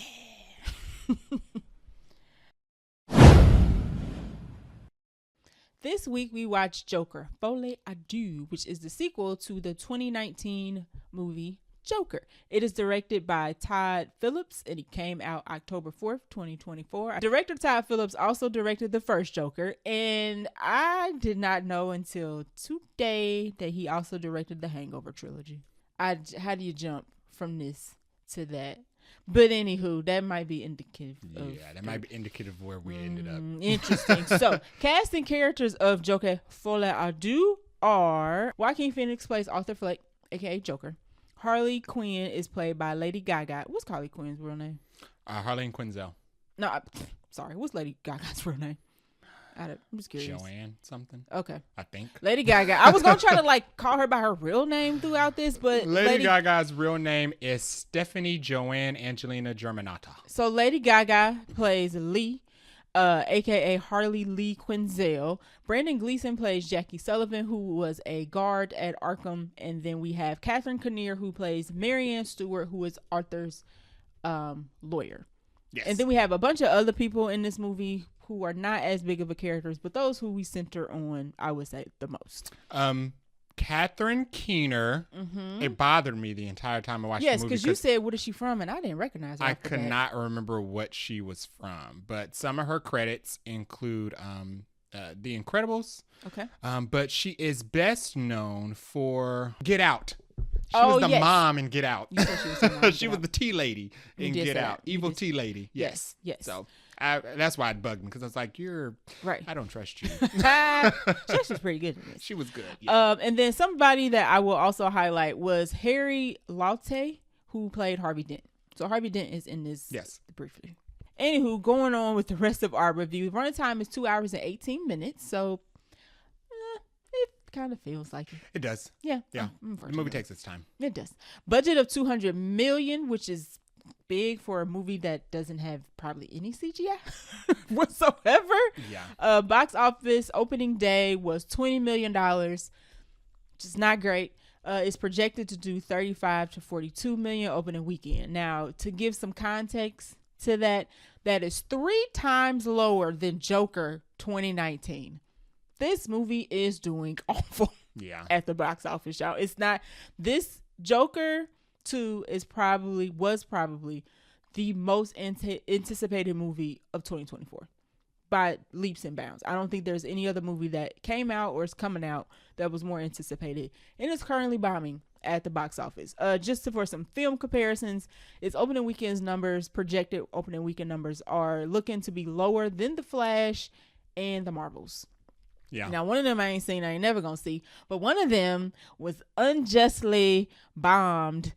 This week we watched Joker, Folie, Deux, which is the sequel to the 2019 movie Joker. It is directed by Todd Phillips and it came out October 4th, 2024. Director Todd Phillips also directed the first Joker, and I did not know until today that he also directed the Hangover trilogy. How do you jump from this to that? But anywho, that might be indicative of... Yeah, that might be indicative of where we ended up. Interesting. So, casting characters of Joker, Folie, Deux are... Joaquin Phoenix plays Arthur Fleck, a.k.a. Joker. Harley Quinn is played by Lady Gaga. What's Harley Quinn's real name? Harleen Quinzel. No, sorry. What's Lady Gaga's real name? I'm just curious. Joanne something. Okay. I think. Lady Gaga. I was going to try to call her by her real name throughout this, but... Lady Gaga's real name is Stephanie Joanne Angelina Germanata. So Lady Gaga plays Lee, a.k.a. Harley Lee Quinzel. Brandon Gleeson plays Jackie Sullivan, who was a guard at Arkham. And then we have Catherine Kinnear, who plays Marianne Stewart, who is Arthur's lawyer. Yes. And then we have a bunch of other people in this movie who are not as big of a characters, but those who we center on, I would say, the most. Catherine Keener. It bothered me the entire time I watched the movie. Yes, because you said, what is she from? And I didn't recognize her. I could not remember what she was from, but some of her credits include The Incredibles. Okay. But she is best known for Get Out. She was the mom in Get Out. She was the tea lady in Get Out. Evil tea lady. Yes. So that's why it bugged me, because I was like, "You're right. I don't trust you." She was pretty good in this. She was good. Yeah. And then somebody that I will also highlight was Harry Laute, who played Harvey Dent. So Harvey Dent is in this. Yes. Briefly. Anywho, going on with the rest of our review. Runtime is 2 hours and 18 minutes. So kind of feels like it. It does. Yeah. Yeah. The movie takes its time. It does. Budget of $200 million, which is big for a movie that doesn't have probably any CGI whatsoever. Yeah. Box office opening day was $20 million, which is not great. It's projected to do 35 to 42 million opening weekend. Now, to give some context to that, that is 3 times lower than Joker 2019. This movie is doing awful. Yeah. At the box office, y'all. It's not. This Joker 2 was probably the most anticipated movie of 2024 by leaps and bounds. I don't think there's any other movie that came out or is coming out that was more anticipated, and it's currently bombing at the box office. For some film comparisons, its opening weekend's numbers, projected opening weekend numbers, are looking to be lower than The Flash and The Marvels. Yeah. Now, one of them I ain't seen, I ain't never gonna see, but one of them was unjustly bombed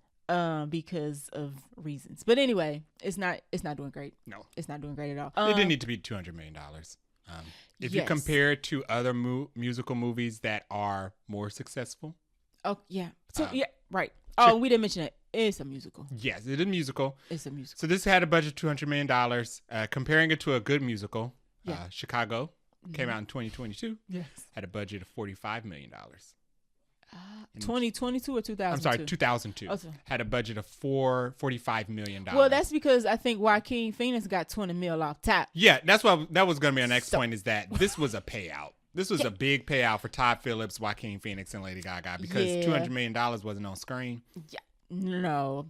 because of reasons. But anyway, it's not doing great. No, it's not doing great at all. It didn't need to be $200 million. If you compare it to other musical movies that are more successful. Oh yeah. So yeah, right. Oh, we didn't mention it. It's a musical. Yes, it is a musical. It's a musical. So this had a budget of $200 million. Comparing it to a good musical, Chicago came out in 2022. Yes. Had a budget of $45 million. 2022 or 2002? I'm sorry, 2002. Oh, sorry. Had a budget of $45 million. Well, that's because I think Joaquin Phoenix got 20 mil off top. Yeah, that was going to be our next point, is that this was a payout. This was a big payout for Todd Phillips, Joaquin Phoenix, and Lady Gaga, because $200 million wasn't on screen. Yeah. No.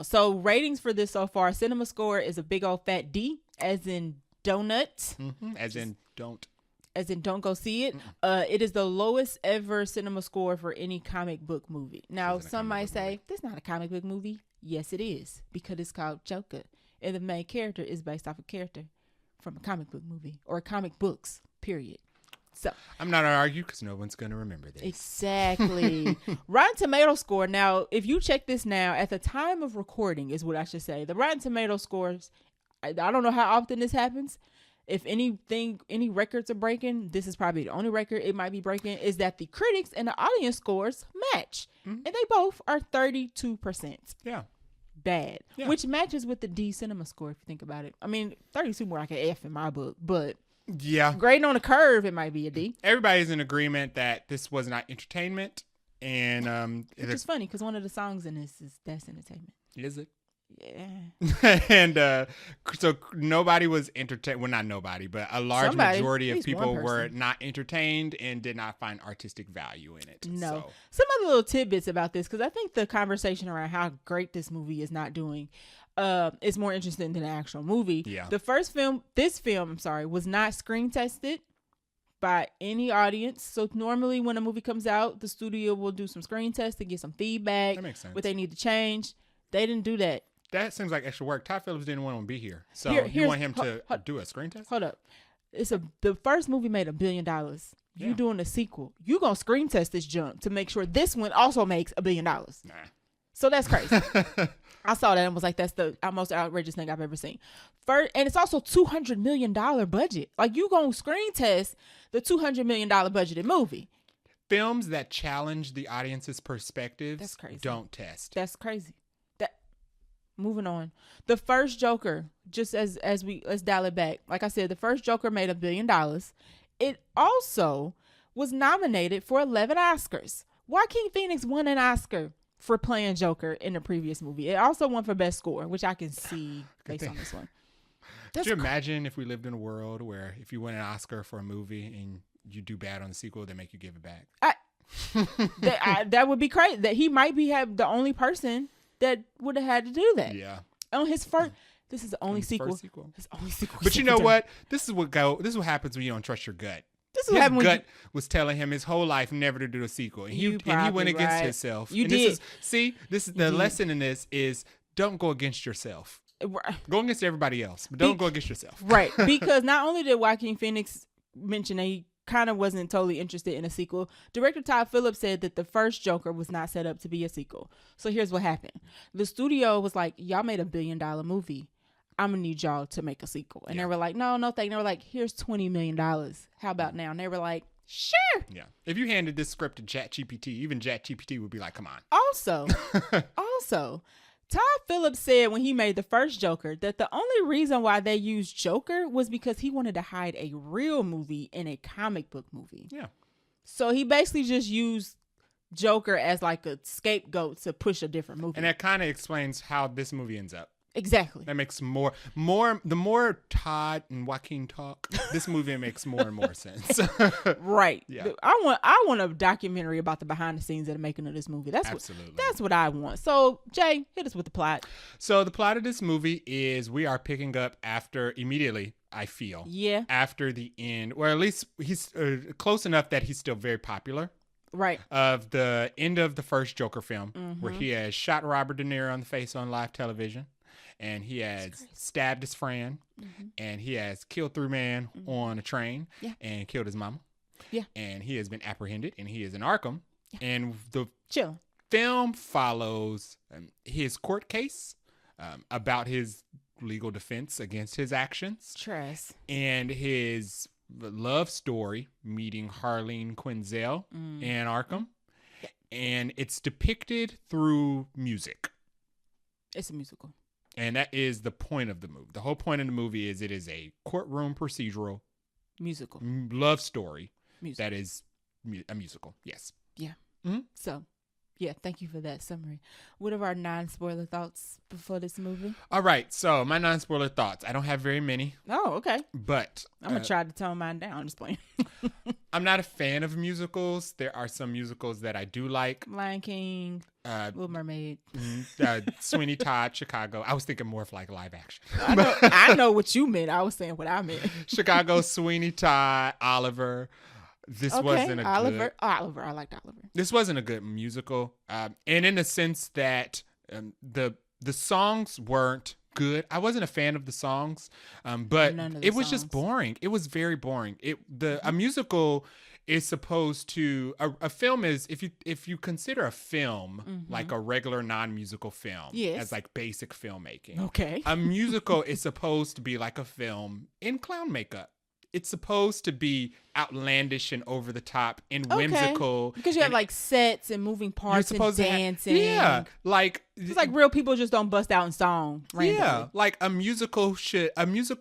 So ratings for this so far, cinema score is a big old fat D, as in donut. Mm-hmm. As in don't go see it. It is the lowest ever cinema score for any comic book movie. Now, some might say, this is not a comic book movie. Yes, it is, because it's called Joker, and the main character is based off a character from a comic book movie or comic books, period. So I'm not going to argue, because no one's going to remember this. Exactly. Rotten Tomato score. Now, if you check this now, at the time of recording is what I should say. The Rotten Tomato scores, I don't know how often this happens. If any records are breaking, this is probably the only record it might be breaking, is that the critics and the audience scores match. Mm-hmm. And they both are 32%. Yeah. Bad. Yeah. Which matches with the D cinema score, if you think about it. I mean, 32 more like an F in my book, but yeah, grading on a curve, it might be a D. Everybody's in agreement that this was not entertainment, and which is funny, because one of the songs in this that's entertainment. Is it? Yeah. And so nobody was entertained. Well, not nobody, but a large majority of people were not entertained and did not find artistic value in it. No. So. Some other little tidbits about this, because I think the conversation around how great this movie is not doing is more interesting than the actual movie. Yeah. This film, was not screen tested by any audience. So normally when a movie comes out, the studio will do some screen tests to get some feedback. That makes sense. What they need to change. They didn't do that. That seems like extra work. Todd Phillips didn't want him to be here. So you want him to do a screen test? Hold up. The first movie made $1 billion. Yeah. You doing a sequel. You gonna screen test this jump to make sure this one also makes $1 billion. Nah. So that's crazy. I saw that and was like, that's the most outrageous thing I've ever seen. And it's also $200 million budget. Like, you gonna screen test the $200 million budgeted movie. Films that challenge the audience's perspectives, that's crazy. Don't test. That's crazy. Moving on. The first Joker, just let's dial it back. Like I said, the first Joker made $1 billion. It also was nominated for 11 Oscars. Joaquin Phoenix won an Oscar for playing Joker in the previous movie. It also won for Best Score, which I can see based on this one. Could you imagine if we lived in a world where if you win an Oscar for a movie and you do bad on the sequel, they make you give it back? That would be crazy. That he might be the only person that would have had to do that. Yeah. On his first, this is the only sequel. His only sequel. But you know what? This is what happens when you don't trust your gut. This is what happened. His gut was telling him his whole life never to do a sequel, and he went against himself. You did. This is the lesson in this is don't go against yourself. Go against everybody else, but don't go against yourself. Right. Because not only did Joaquin Phoenix mention that he kind of wasn't totally interested in a sequel, director Todd Phillips said that the first Joker was not set up to be a sequel. So here's what happened. The studio was like, y'all made $1 billion movie. I'm going to need y'all to make a sequel. And they were like, no, thank you. They were like, here's $20 million. How about now? And they were like, Sure. Yeah. If you handed this script to ChatGPT, even ChatGPT would be like, come on. Also, Todd Phillips said when he made the first Joker that the only reason why they used Joker was because he wanted to hide a real movie in a comic book movie. Yeah. So he basically just used Joker as like a scapegoat to push a different movie. And that kind of explains how this movie ends up. Exactly. That makes the more Todd and Joaquin talk, this movie makes more and more sense. Right. Yeah. I want a documentary about the behind the scenes of the making of this movie. Absolutely. That's what I want. So, Jay, hit us with the plot. So the plot of this movie is we are picking up immediately, I feel. Yeah. After the end, or at least he's close enough that he's still very popular. Right. Of the end of the first Joker film, where he has shot Robert De Niro on the face on live television. And he has stabbed his friend, and he has killed 3 men on a train, and killed his mama. Yeah. And he has been apprehended, and he is in Arkham. Yeah. And the Chill. film follows his court case about his legal defense against his actions. Trust. And his love story meeting Harleen Quinzel in Arkham. Yeah. And it's depicted through music. It's a musical. And that is the point of the movie. The whole point of the movie is it is a courtroom procedural musical love story that is a musical. Yes. Yeah. Mm-hmm. So, yeah, thank you for that summary. What are our non-spoiler thoughts before this movie? All right. So my non-spoiler thoughts. I don't have very many. Oh, okay. But I'm going to try to tone mine down. I'm just playing. I'm not a fan of musicals. There are some musicals that I do like. Lion King, Little Mermaid. Sweeney Todd, Chicago. I was thinking more of like live action. I know what you meant. I was saying what I meant. Chicago, Sweeney Todd, Oliver. This wasn't a Oliver. I liked Oliver. This wasn't a good musical. And in the sense that the songs weren't good. I wasn't a fan of the songs, but it was just boring. It was very boring. A musical is supposed to a film is if you consider a film like a regular non-musical film as like basic filmmaking. Okay. A musical is supposed to be like a film in clown makeup. It's supposed to be outlandish and over the top and whimsical. Because you have like sets and moving parts and dancing. Like it's like real people just don't bust out in song randomly. Yeah, like a musical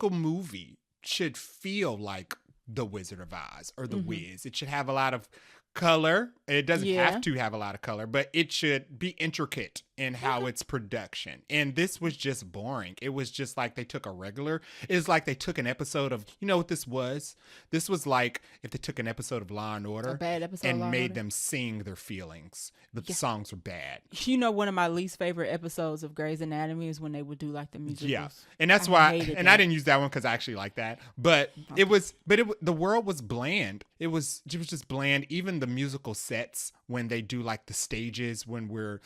movie should feel like The Wizard of Oz or The Wiz. It should have a lot of color. It doesn't have to have a lot of color, but it should be intricate in how it's production. And this was just boring. It was just like they took it's like they took an episode of, you know what this was? This was like if they took an episode of Law and Order, a bad episode and of Law and made Order. them sing their feelings, but the songs were bad. You know, one of my least favorite episodes of Grey's Anatomy is when they would do like the musicals. Yeah, and that's why. And I didn't use that one because I actually like that. But the world was bland. It was just bland. Even the musical sets when they do like the stages when we're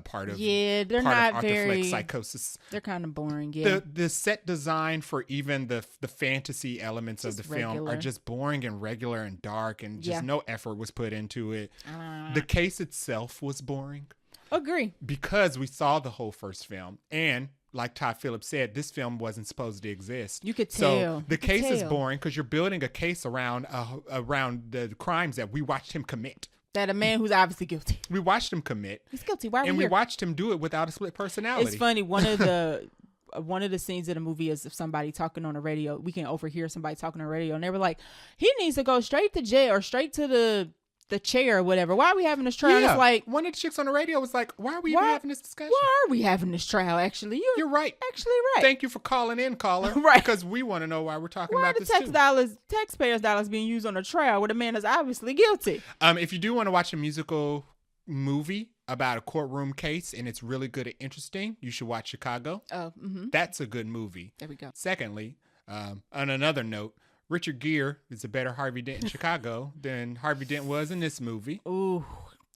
part of they're part not of very psychosis. They're kind of boring. Yeah, the set design for even the fantasy elements just of the film are just boring and regular and dark, and just no effort was put into it. The case itself was boring. Agree. Because we saw the whole first film, and like Todd Phillips said, this film wasn't supposed to exist. You could tell. So the case is boring because you're building a case around the crimes that we watched him commit. That a man who's obviously guilty. We watched him commit. He's guilty. Why are we And here? we watched him do it without a split personality. It's funny. One of the scenes in the movie is if somebody talking on the radio. We can overhear somebody talking on the radio, and they were like, "He needs to go straight to jail or straight to the chair or whatever. Why are we having this trial?" Yeah. And it's like one of the chicks on the radio was like, "Why are we even having this discussion? Why are we having this trial? Actually, you're right. Actually, right. Thank you for calling in, caller. Right, because we want to know why we're talking about this too. Taxpayers' dollars being used on a trial where the man is obviously guilty. If you do want to watch a musical movie about a courtroom case and it's really good and interesting, you should watch Chicago. That's a good movie. There we go. Secondly, on another note, Richard Gere is a better Harvey Dent in Chicago than Harvey Dent was in this movie. Ooh,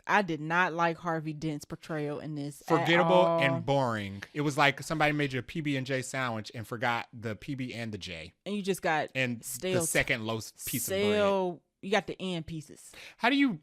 I did not like Harvey Dent's portrayal in this. Forgettable and boring. It was like somebody made you a PB&J sandwich and forgot the PB and the J. And you just got the second low piece of bread. You got the end pieces. How do you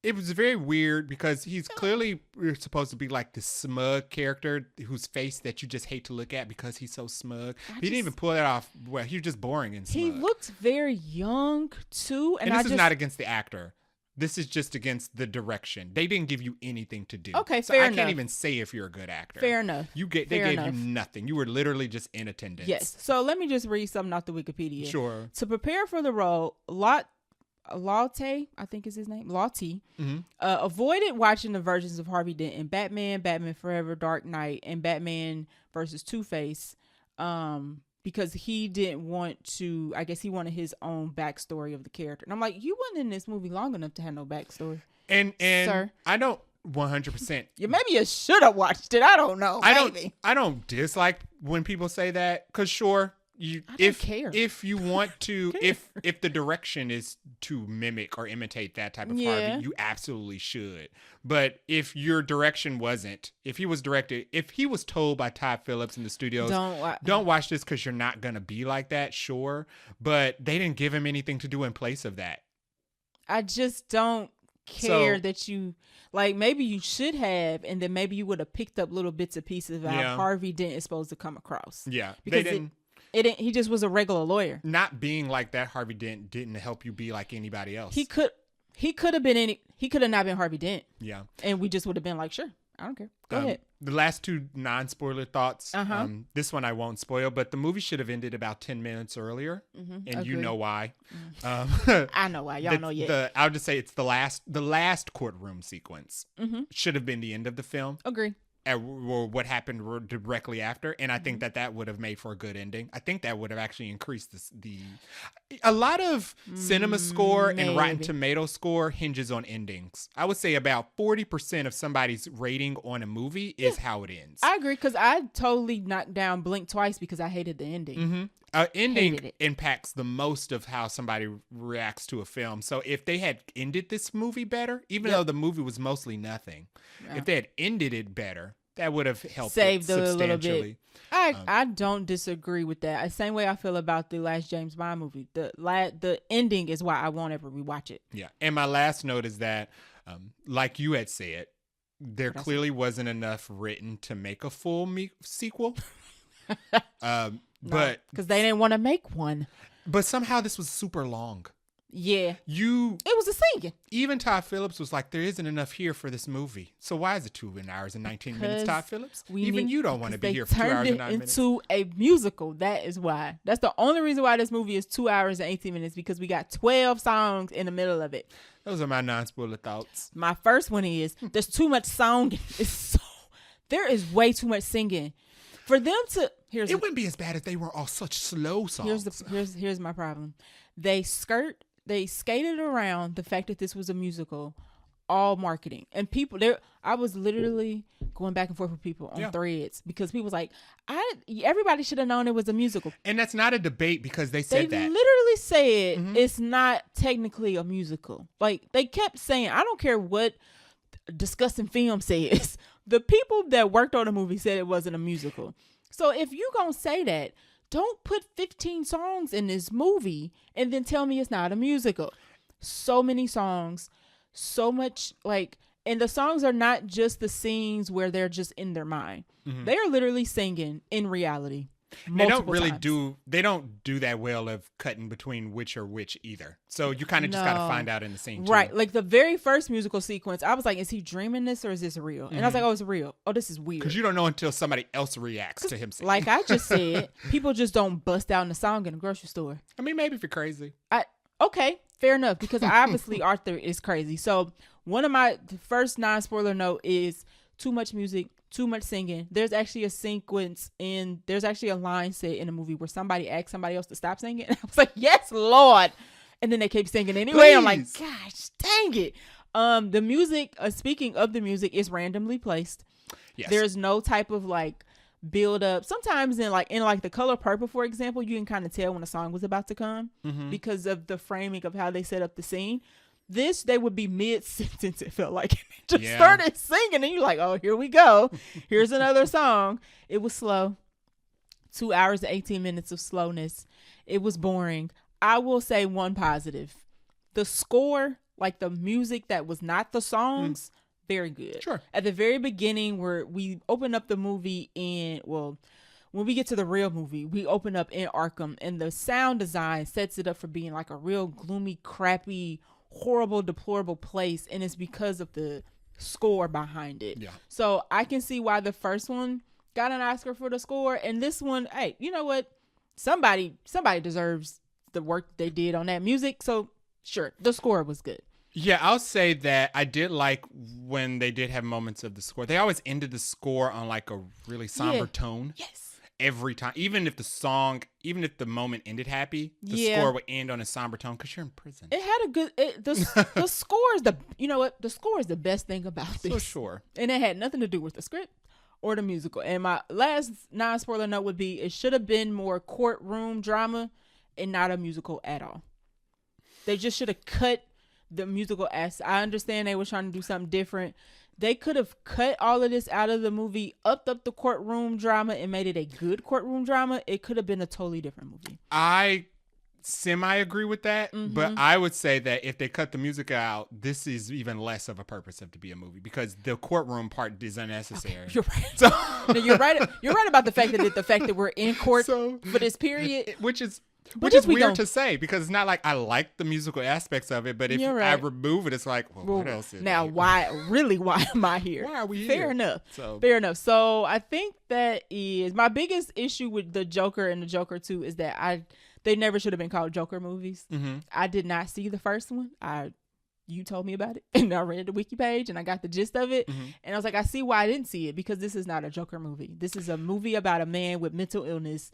It was very weird because he's clearly supposed to be like this smug character whose face that you just hate to look at because he's so smug. He didn't even pull that off. Well, he was just boring and smug. He looked very young too, and this is not against the actor. This is just against the direction. They didn't give you anything to do. Okay, so fair enough. I enough. can't even say if you're a good actor. Fair enough. They gave you nothing. You were literally just in attendance. Yes. So let me just read something off the Wikipedia. Sure. To prepare for the role, Latte, I think is his name, Latte, avoided watching the versions of Harvey Dent in Batman, Batman Forever, Dark Knight, and Batman versus Two-Face, because he didn't want to, I guess he wanted his own backstory of the character. And I'm like, you weren't in this movie long enough to have no backstory. And Sir, I don't 100%. maybe you should have watched it. I don't know. I don't dislike when people say that, because sure, I don't care. If you want to, if the direction is to mimic or imitate that type of Harvey, you absolutely should. But if your direction wasn't, if he was told by Todd Phillips in the studios, don't watch this because you're not gonna be like that, sure. But they didn't give him anything to do in place of that. I just don't care that you, like, maybe you should have, and then maybe you would have picked up little bits and pieces of how Harvey Dent is supposed to come across. Yeah, because he just was a regular lawyer. Not being like that Harvey Dent didn't help you be like anybody else. He could have not been Harvey Dent. Yeah. And we just would have been like, sure, I don't care. Go ahead. The last two non-spoiler thoughts. This one I won't spoil, but the movie should have ended about 10 minutes earlier. And Agreed. You know why. I know why. Y'all know yet. I'll just say it's the last courtroom sequence. Should have been the end of the film. Agree. Or what happened directly after, and I think that would have made for a good ending. I think that would have actually increased a lot of cinema score and Rotten Tomato score hinges on endings. I would say about 40% of somebody's rating on a movie is how it ends. I agree, because I totally knocked down Blink twice because I hated the ending. Ending impacts the most of how somebody reacts to a film. So if they had ended this movie better, even though the movie was mostly nothing, if they had ended it better, that would have helped saved it substantially. A little bit. I don't disagree with that. The same way I feel about the last James Bond movie. The ending is why I won't ever rewatch it. Yeah. And my last note is that, like you had said, there clearly wasn't enough written to make a full sequel. But because they didn't want to make one. But somehow this was super long. Yeah. It was a singing. Even Todd Phillips was like, there isn't enough here for this movie. So why is it 2 hours and 19 minutes, Todd Phillips? You don't want to be here for 2 hours and 9 minutes. They turned it into a musical. That is why. That's the only reason why this movie is 2 hours and 18 minutes, because we got 12 songs in the middle of it. Those are my non-spoiler thoughts. My first one is, there's too much song. There is way too much singing. For them to... It wouldn't be as bad if they were all such slow songs. Here's my problem. They skated around the fact that this was a musical, all marketing. And people there, I was literally going back and forth with people on threads, because people was like, everybody should have known it was a musical. And that's not a debate, because they said they literally said it's not technically a musical. Like, they kept saying, I don't care what discussing film says. The people that worked on the movie said it wasn't a musical. So if you gonna say that, don't put 15 songs in this movie and then tell me it's not a musical. So many songs, so much, like, and the songs are not just the scenes where they're just in their mind. They are literally singing in reality. They don't do that well of cutting between which or which either. So you kind of just got to find out in the scene. Right. Too. Like the very first musical sequence, I was like, is he dreaming this or is this real? And I was like, oh, it's real. Oh, this is weird. Because you don't know until somebody else reacts to him singing. Like I just said, people just don't bust out in a song in a grocery store. I mean, maybe if you're crazy. Okay, fair enough. Because obviously Arthur is crazy. So one of my first non-spoiler note is too much music, too much singing. There's actually a line said in a movie where somebody asked somebody else to stop singing. And I was like, yes, Lord. And then they kept singing anyway. Please. I'm like, gosh, dang it. The music, speaking of the music, is randomly placed. Yes. There's no type of like build up. Sometimes in The Color Purple, for example, you can kind of tell when a song was about to come because of the framing of how they set up the scene. This, they would be mid-sentence, it felt like. Just started singing, and you're like, oh, here we go. Here's another song. It was slow. 2 hours and 18 minutes of slowness. It was boring. I will say one positive. The score, like the music that was not the songs, very good. Sure. At the very beginning, where we open up the movie when we get to the real movie, we open up in Arkham, and the sound design sets it up for being like a real gloomy, crappy, horrible, deplorable place, and it's because of the score behind it. Yeah. So I can see why the first one got an Oscar for the score, and this one, hey, you know what? Somebody deserves the work they did on that music. So sure, the score was good. Yeah, I'll say that I did like when they did have moments of the score. They always ended the score on like a really somber tone. Yes. Every time, even if the moment ended happy, the score would end on a somber tone because you're in prison. It had a good, the score is the score is the best thing about this. So sure. And it had nothing to do with the script or the musical. And my last non-spoiler note would be, it should have been more courtroom drama and not a musical at all. They just should have cut the musical aspect. I understand they were trying to do something different. They could have cut all of this out of the movie, upped up the courtroom drama, and made it a good courtroom drama. It could have been a totally different movie. I semi-agree with that, but I would say that if they cut the music out, this is even less of a purpose of to be a movie because the courtroom part is unnecessary. Okay, you're right. So no, you're right. You're right about the fact that we're in court for this period, which is weird to say because it's not like I like the musical aspects of it, but if I remove it, it's like, well, what else is now? here? Why am I here? Why are we here? Fair enough. So I think that is my biggest issue with the Joker and the Joker 2 is that they never should have been called Joker movies. Mm-hmm. I did not see the first one. You told me about it, and I read the wiki page, and I got the gist of it, and I was like, I see why I didn't see it because this is not a Joker movie. This is a movie about a man with mental illness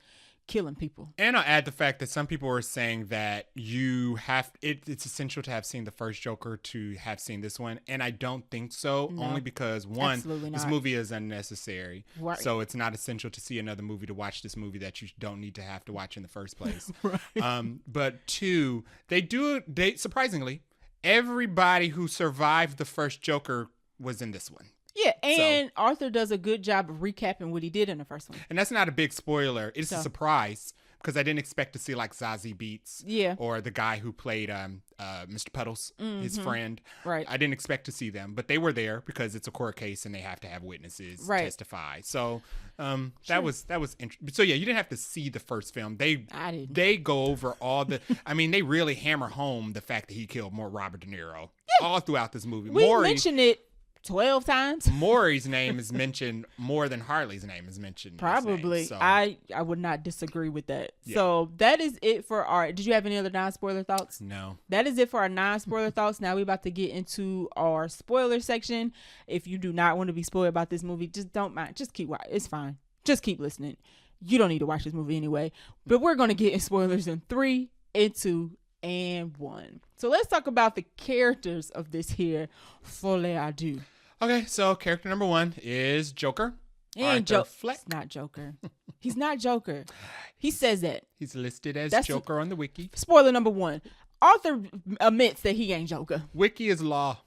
killing people. And I'll add the fact that some people are saying that it's essential to have seen the first Joker to have seen this one, and I don't think so. No, only because one, this movie is unnecessary, right. So it's not essential to see another movie to watch this movie that you don't need to have to watch in the first place. Right. But two, they surprisingly, everybody who survived the first Joker was in this one. Yeah, and Arthur does a good job of recapping what he did in the first one. And that's not a big spoiler. It's a surprise because I didn't expect to see like Zazie Beetz or the guy who played Mr. Puddles, his friend. Right. I didn't expect to see them, but they were there because it's a court case and they have to have witnesses testify. So that was interesting. So yeah, you didn't have to see the first film. They go over all the. I mean, they really hammer home the fact that he killed more Robert De Niro all throughout this movie. We mentioned it 12 times. Maury's name is mentioned more than Harley's name is mentioned. Probably. So. I would not disagree with that. Yeah. So that is it for our... Did you have any other non-spoiler thoughts? No. That is it for our non-spoiler thoughts. Now we're about to get into our spoiler section. If you do not want to be spoiled about this movie, just don't mind. Just keep watching. It's fine. Just keep listening. You don't need to watch this movie anyway. But we're going to get in spoilers in 3, 2, and 1. So let's talk about the characters of this here Folie à Deux. Okay, so character number 1 is Joker. And Arthur Fleck. He's not Joker. He's not Joker. He says that. He's listed as Joker on the wiki. Spoiler number 1. Arthur admits that he ain't Joker. Wiki is law.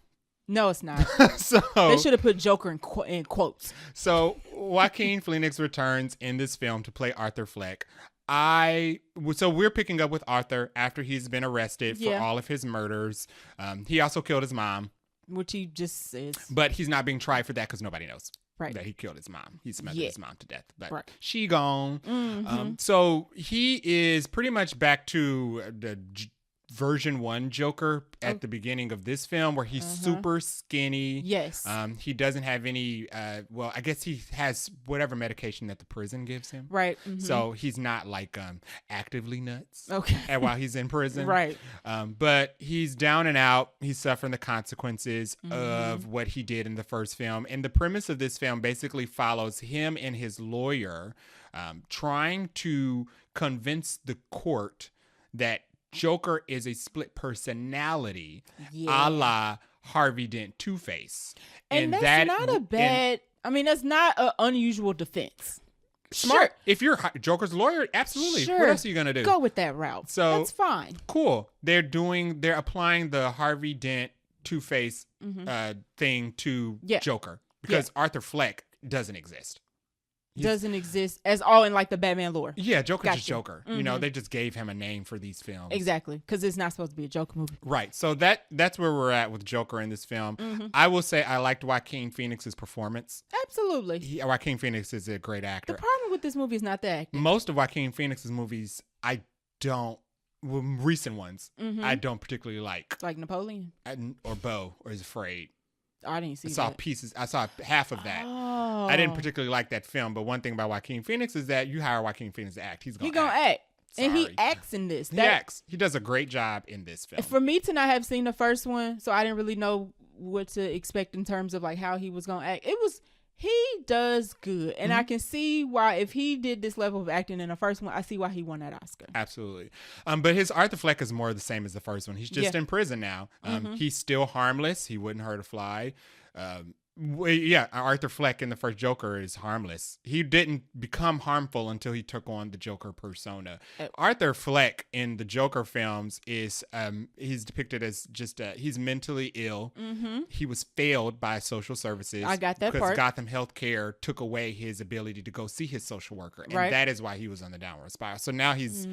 No, it's not. So they should have put Joker in quotes. So Joaquin Phoenix returns in this film to play Arthur Fleck. So we're picking up with Arthur after he's been arrested for all of his murders. He also killed his mom. Which he just says. But he's not being tried for that because nobody knows that he killed his mom. He smothered his mom to death. But she gone. Mm-hmm. So he is pretty much back to the version 1 Joker at the beginning of this film where he's super skinny. Yes. He doesn't have any, I guess he has whatever medication that the prison gives him. Right. Mm-hmm. So he's not like actively nuts. Okay. While he's in prison. Right. But he's down and out. He's suffering the consequences of what he did in the first film. And the premise of this film basically follows him and his lawyer trying to convince the court that Joker is a split personality, a la Harvey Dent Two-Face. And that's not a bad... that's not an unusual defense. Smart. Sure. If you're Joker's lawyer, absolutely. Sure. What else are you going to do? Go with that route. So that's fine. Cool. They're applying the Harvey Dent Two-Face thing to Joker because Arthur Fleck doesn't exist. doesn't exist as all in like the Batman lore. Yeah, Joker's just Joker. You know, they just gave him a name for these films. Exactly, because it's not supposed to be a Joker movie. Right. So that's where we're at with Joker in this film. I will say I liked Joaquin Phoenix's performance. Absolutely. Joaquin Phoenix is a great actor. The problem with this movie is not the acting. Most of Joaquin Phoenix's movies, recent ones, I don't particularly like. Like Napoleon? Or Beau, or Is Afraid. I didn't see that. I saw half of that. Oh. I didn't particularly like that film, but one thing about Joaquin Phoenix is that you hire Joaquin Phoenix to act. He's going to act. Sorry. And he acts in this. He acts. He does a great job in this film. For me to not have seen the first one, so I didn't really know what to expect in terms of like how he was going to act. He does good. And I can see why, if he did this level of acting in the first one, I see why he won that Oscar. Absolutely. But his Arthur Fleck is more the same as the first one. He's just in prison now. He's still harmless. He wouldn't hurt a fly. Arthur Fleck in the first Joker is harmless. He didn't become harmful until he took on the Joker persona. Arthur Fleck in the Joker films is he's depicted as just he's mentally ill. He was failed by social services. I got that because part. Gotham Healthcare took away his ability to go see his social worker, and that is why he was on the downward spiral. So now he's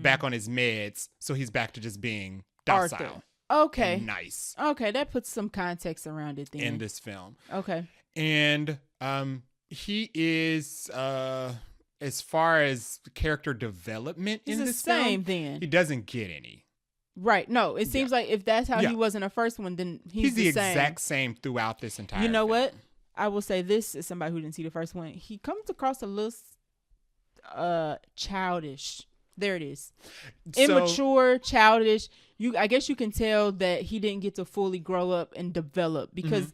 back on his meds. So he's back to just being docile. Arthur. Okay. Nice. Okay, that puts some context around it then. In this film. Okay. And he is as far as character development in this film, then. He doesn't get any. Right. No, it seems like if that's how he was in the first one, then he's the same. Exact same throughout this entire You know film. what? I will say this as somebody who didn't see the first one. He comes across a little childish. There it is. Immature, childish. I guess you can tell that he didn't get to fully grow up and develop, because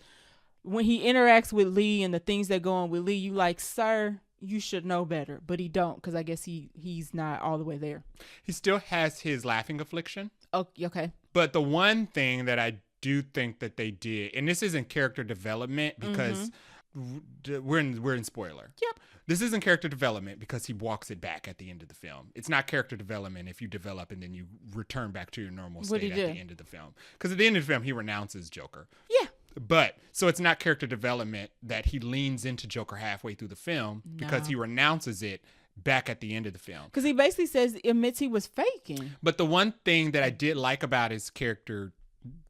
when he interacts with Lee and the things that go on with Lee, you like, sir, you should know better. But he don't, because I guess he's not all the way there. He still has his laughing affliction. Oh, okay. But the one thing that I do think that they did, and this isn't character development because we're in spoiler. Yep. This isn't character development because he walks it back at the end of the film. It's not character development if you develop and then you return back to your normal state at the end of the film. Because at the end of the film, he renounces Joker. Yeah. But, so it's not character development that he leans into Joker halfway through the film because he renounces it back at the end of the film. Because he basically admits he was faking. But the one thing that I did like about his character,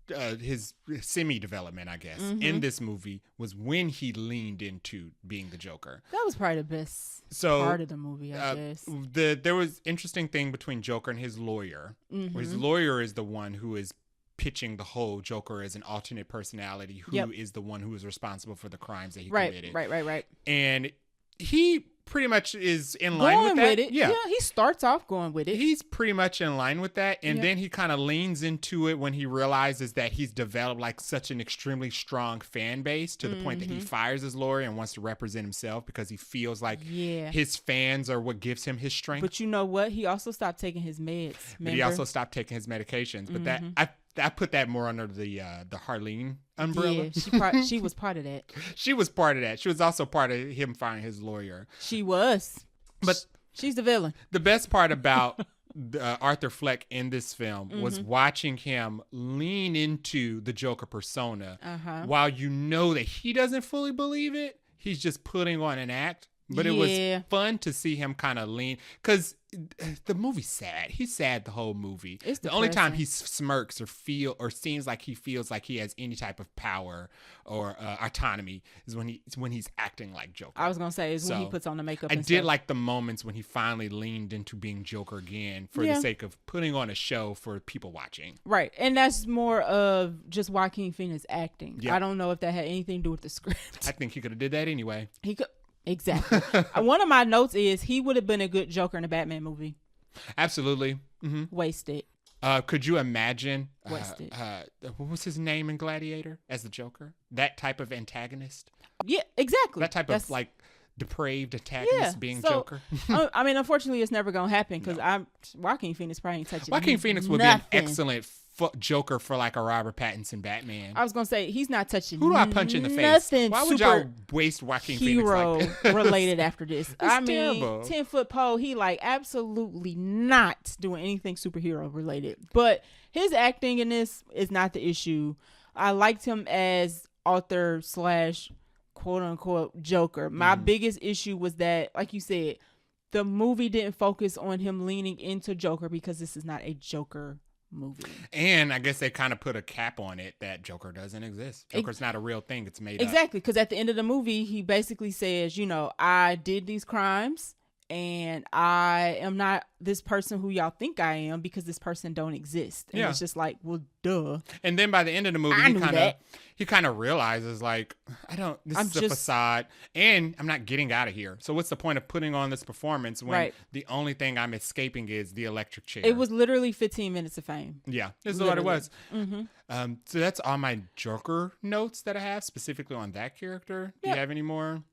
his semi-development, I guess, in this movie was when he leaned into being the Joker. That was probably the best part of the movie, I guess. There was interesting thing between Joker and his lawyer. Where his lawyer is the one who is pitching the whole Joker as an alternate personality who is the one who is responsible for the crimes that he committed. Right. And he pretty much is in line with that. With it. Yeah, he starts off going with it. He's pretty much in line with that. And then he kind of leans into it when he realizes that he's developed like such an extremely strong fan base to the point that he fires his lawyer and wants to represent himself because he feels like his fans are what gives him his strength. But you know what? He also stopped taking his meds. But he also stopped taking his medications. But that I put that more under the Harleen umbrella. Yeah, she was part of that. She was part of that. She was also part of him firing his lawyer. She was. But she's the villain. The best part about Arthur Fleck in this film was watching him lean into the Joker persona while you know that he doesn't fully believe it. He's just putting on an act. But it was fun to see him kind of lean, because the movie's sad. He's sad the whole movie. It's the only time he smirks or seems like he feels like he has any type of power or autonomy is when he's acting like Joker. I was gonna say when he puts on the makeup. I did like the moments when he finally leaned into being Joker again for the sake of putting on a show for people watching. Right, and that's more of just Joaquin Phoenix acting. Yep. I don't know if that had anything to do with the script. I think he could have did that anyway. He could. Exactly. One of my notes is he would have been a good Joker in a Batman movie. Absolutely. Wasted. Could you imagine Wasted. What was his name in Gladiator as the Joker? That type of antagonist? Yeah, exactly. That type of like depraved antagonist being Joker. I mean, unfortunately, it's never gonna happen because Joaquin Phoenix probably ain't touching. Joaquin Phoenix would be an excellent Joker for like a Robert Pattinson Batman. I was gonna say he's not touching. Who do I punch in the face? Why would y'all waste Joaquin Phoenix like that? Related after this? I mean, terrible. 10-foot pole. He like absolutely not doing anything superhero related. But his acting in this is not the issue. I liked him as author / quote unquote Joker. My biggest issue was that, like you said, the movie didn't focus on him leaning into Joker because this is not a Joker movie. And I guess they kind of put a cap on it that Joker doesn't exist. Joker's not a real thing. It's made up. Exactly. Because at the end of the movie, he basically says, you know, I did these crimes and I am not this person who y'all think I am because this person don't exist. And it's just like, well, duh. And then by the end of the movie, he kind of realizes, like, this is a facade and I'm not getting out of here. So what's the point of putting on this performance when the only thing I'm escaping is the electric chair? It was literally 15 minutes of fame. Yeah, this is what it was. Mm-hmm. So that's all my Joker notes that I have specifically on that character. Do you have any more?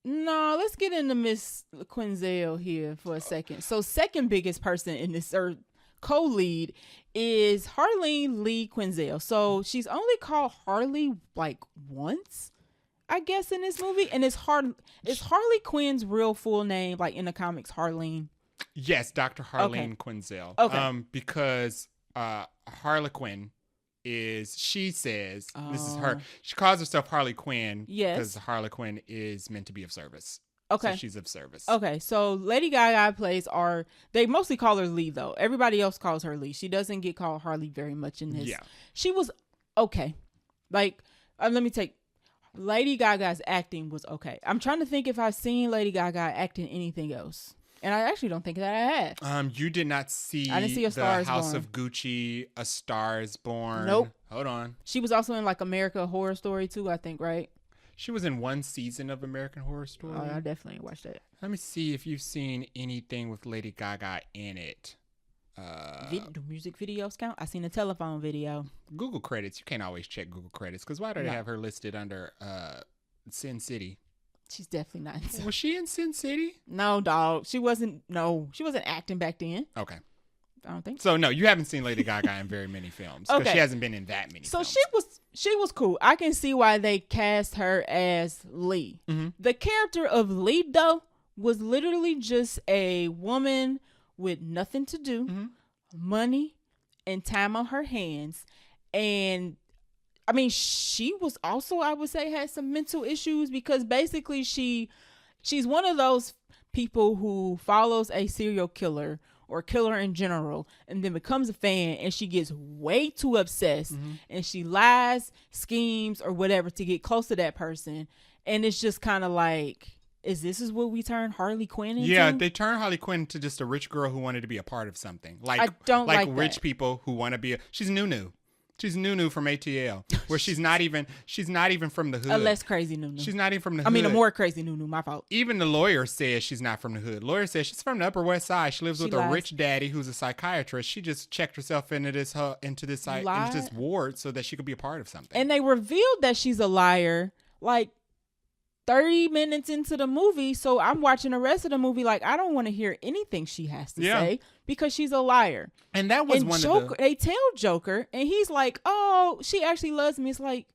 No, let's get into Miss Quinzel here for a second. So second biggest person in this, or co-lead, is Harleen Lee Quinzel. So she's only called Harley like once, I guess, in this movie. And is Harley Quinn's real full name, like in the comics, Harleen? Yes, Dr. Harleen Quinzel. Okay. Because Harley Quinn she says, this is her, she calls herself Harley Quinn because Harley Quinn is meant to be of service. Okay. So she's of service. Okay, so Lady Gaga plays they mostly call her Lee though. Everybody else calls her Lee. She doesn't get called Harley very much in this. Yeah. She was okay. Like, Lady Gaga's acting was okay. I'm trying to think if I've seen Lady Gaga act in anything else. And I actually don't think that I have. You did not see I didn't see the House of Gucci, A Star is Born. Nope. Hold on. She was also in like American Horror Story too, I think, right? She was in one season of American Horror Story. Oh, I definitely watched that. Let me see if you've seen anything with Lady Gaga in it. Do music videos count? I seen a telephone video. Google credits. You can't always check Google credits because why do they have her listed under Sin City? She's definitely not in Sin Was she in Sin City? No, dog. She wasn't acting back then. Okay. I don't think so. No, you haven't seen Lady Gaga in very many films because she hasn't been in that many films. So she was cool. I can see why they cast her as Lee. Mm-hmm. The character of Lee, though, was literally just a woman with nothing to do, money, and time on her hands. And I mean, she was also, I would say, had some mental issues because basically she's one of those people who follows a serial killer or killer in general and then becomes a fan and she gets way too obsessed and she lies, schemes, or whatever to get close to that person. And it's just kind of like, is what we turn Harley Quinn into? Yeah, they turn Harley Quinn into just a rich girl who wanted to be a part of something. Like, I don't like rich that. People who want to be she's Nunu. She's Nunu from ATL, where she's not even from the hood. A less crazy Nunu. She's not even from the hood. I mean, a more crazy Nunu. My fault. Even the lawyer says she's not from the hood. Lawyer says she's from the Upper West Side. She lives with a rich daddy who's a psychiatrist. She just checked herself into this ward so that she could be a part of something. And they revealed that she's a liar, like 30 minutes into the movie. So I'm watching the rest of the movie like I don't want to hear anything she has to say because she's a liar. And that was they tell Joker and he's like, oh, she actually loves me. It's like,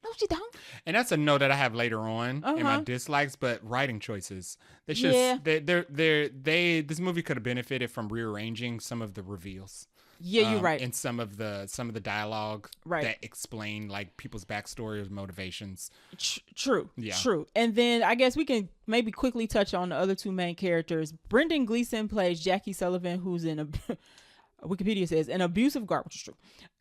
no, she don't. And that's a note that I have later on in my dislikes, but writing choices. They should this movie could have benefited from rearranging some of the reveals. Yeah, you're right. And some of the dialogue that explain like people's backstory or motivations. True. Yeah. True. And then I guess we can maybe quickly touch on the other two main characters. Brendan Gleeson plays Jackie Sullivan, who's in Wikipedia says an abusive guard, which is true.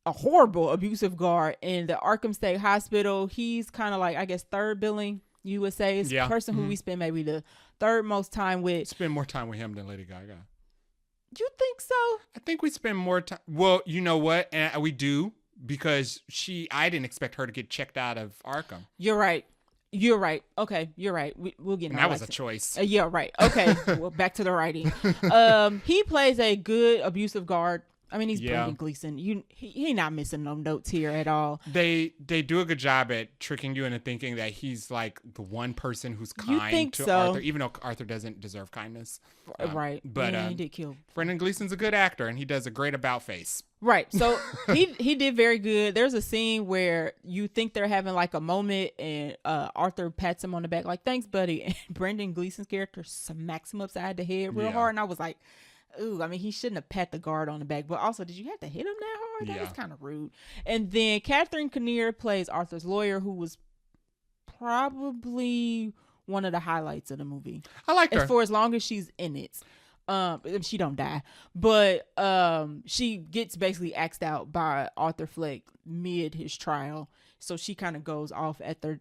A horrible abusive guard in the Arkham State Hospital. He's kind of like, I guess, third billing, you would say. It's the person who we spend maybe the third most time with. Spend more time with him than Lady Gaga. You think so? I think we spend more time. Well, you know what? And we do because I didn't expect her to get checked out of Arkham. You're right. Okay, you're right. We'll get into that. Was a choice. Yeah, right. Okay, well, back to the writing. He plays a good abusive guard. I mean, he's Brendan Gleeson. He not missing no notes here at all. They do a good job at tricking you into thinking that he's like the one person who's kind to Arthur, even though Arthur doesn't deserve kindness. Right. But he did kill. Brendan Gleeson's a good actor, and he does a great about face. Right. So he did very good. There's a scene where you think they're having like a moment, and Arthur pats him on the back like, "Thanks, buddy." And Brendan Gleeson's character smacks him upside the head real hard, and I was like, ooh, I mean, he shouldn't have pat the guard on the back, but also, did you have to hit him that hard? That was kind of rude. And then Catherine Kinnear plays Arthur's lawyer, who was probably one of the highlights of the movie. I like her. For as long as she's in it. She don't die, but she gets basically axed out by Arthur Fleck mid his trial. So she kind of goes off after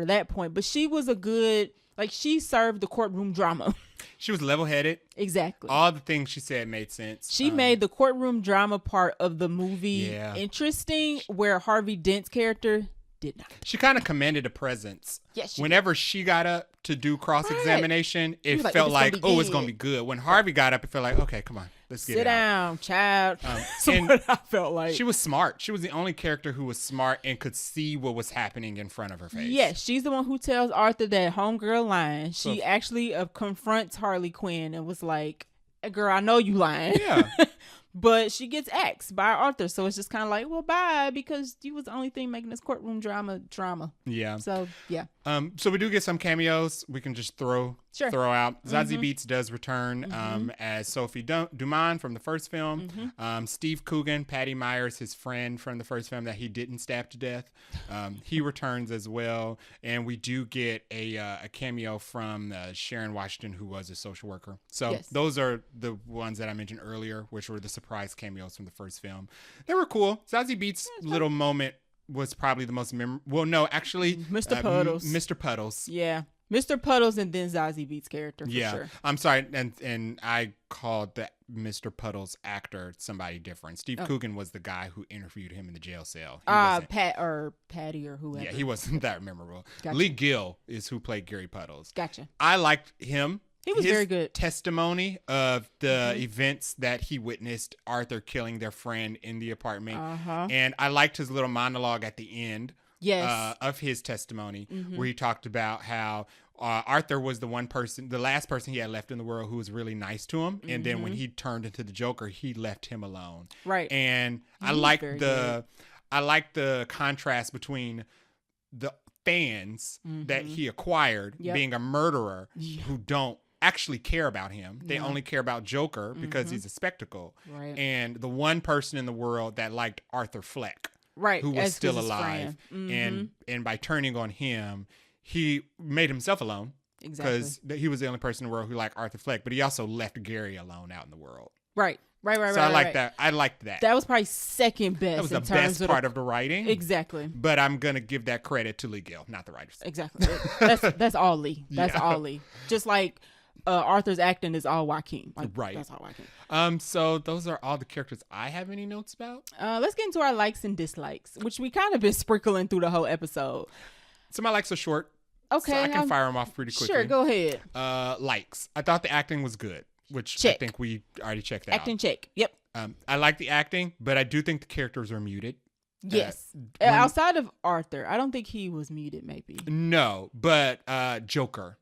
that point. But she was a good, like, she served the courtroom drama. She was level-headed. Exactly. All the things she said made sense. She made the courtroom drama part of the movie interesting, where Harvey Dent's character did not. She kind of commanded a presence. Yes. Whenever she got up to do cross-examination, it felt like, it's going to be good. When Harvey got up, it felt like, okay, come on, let's get it out. Sit down, child. That's and what I felt like. She was smart. She was the only character who was smart and could see what was happening in front of her face. Yes, she's the one who tells Arthur that homegirl lying. She actually confronts Harley Quinn and was like, girl, I know you lying. Yeah. But she gets axed by Arthur. So it's just kind of like, well, bye, because you was the only thing making this courtroom drama. Yeah. So, yeah. So we do get some cameos we can just throw out. Zazie Beetz does return as Sophie Dumont from the first film. Steve Coogan, Patty Myers, his friend from the first film that he didn't stab to death. He returns as well. And we do get a cameo from Sharon Washington, who was a social worker. So those are the ones that I mentioned earlier, which were the surprise cameos from the first film. They were cool. Zazie Beetz' little moment was probably the most memorable. Well, no, actually, Mr. Puddles. Mr. Puddles. Yeah. Mr. Puddles and then Zazie Beetz' character, for sure. I'm sorry, and I called the Mr. Puddles actor somebody different. Steve Coogan was the guy who interviewed him in the jail cell. Patty or whoever. Yeah, he wasn't that memorable. Gotcha. Lee Gill is who played Gary Puddles. Gotcha. I liked him. He was very good. Testimony of the events that he witnessed Arthur killing their friend in the apartment. And I liked his little monologue at the end of his testimony where he talked about how Arthur was the last person he had left in the world who was really nice to him. And then when he turned into the Joker, he left him alone. Right. And I like the contrast between the fans that he acquired being a murderer who don't actually care about him. They only care about Joker because he's a spectacle. Right. And the one person in the world that liked Arthur Fleck, who was still alive. And by turning on him, he made himself alone. Exactly. Because he was the only person in the world who liked Arthur Fleck, but he also left Gary alone out in the world. Right. So I like that. I liked that. That was probably second best. That was the best part of the writing. Exactly. But I'm gonna give that credit to Lee Gill, not the writers. Exactly. That's all Lee. That's all Lee. Just like Arthur's acting is all Joaquin. Right. That's all Joaquin. So those are all the characters I have any notes about. Let's get into our likes and dislikes, which we kind of been sprinkling through the whole episode. So my likes are short. Okay. So I can fire them off pretty quickly. Sure, go ahead. Likes. I thought the acting was good, which check. I think we already checked Acting check. Yep. I like the acting, but I do think the characters are muted. Yes. Outside of Arthur, I don't think he was muted, maybe. No, but Joker.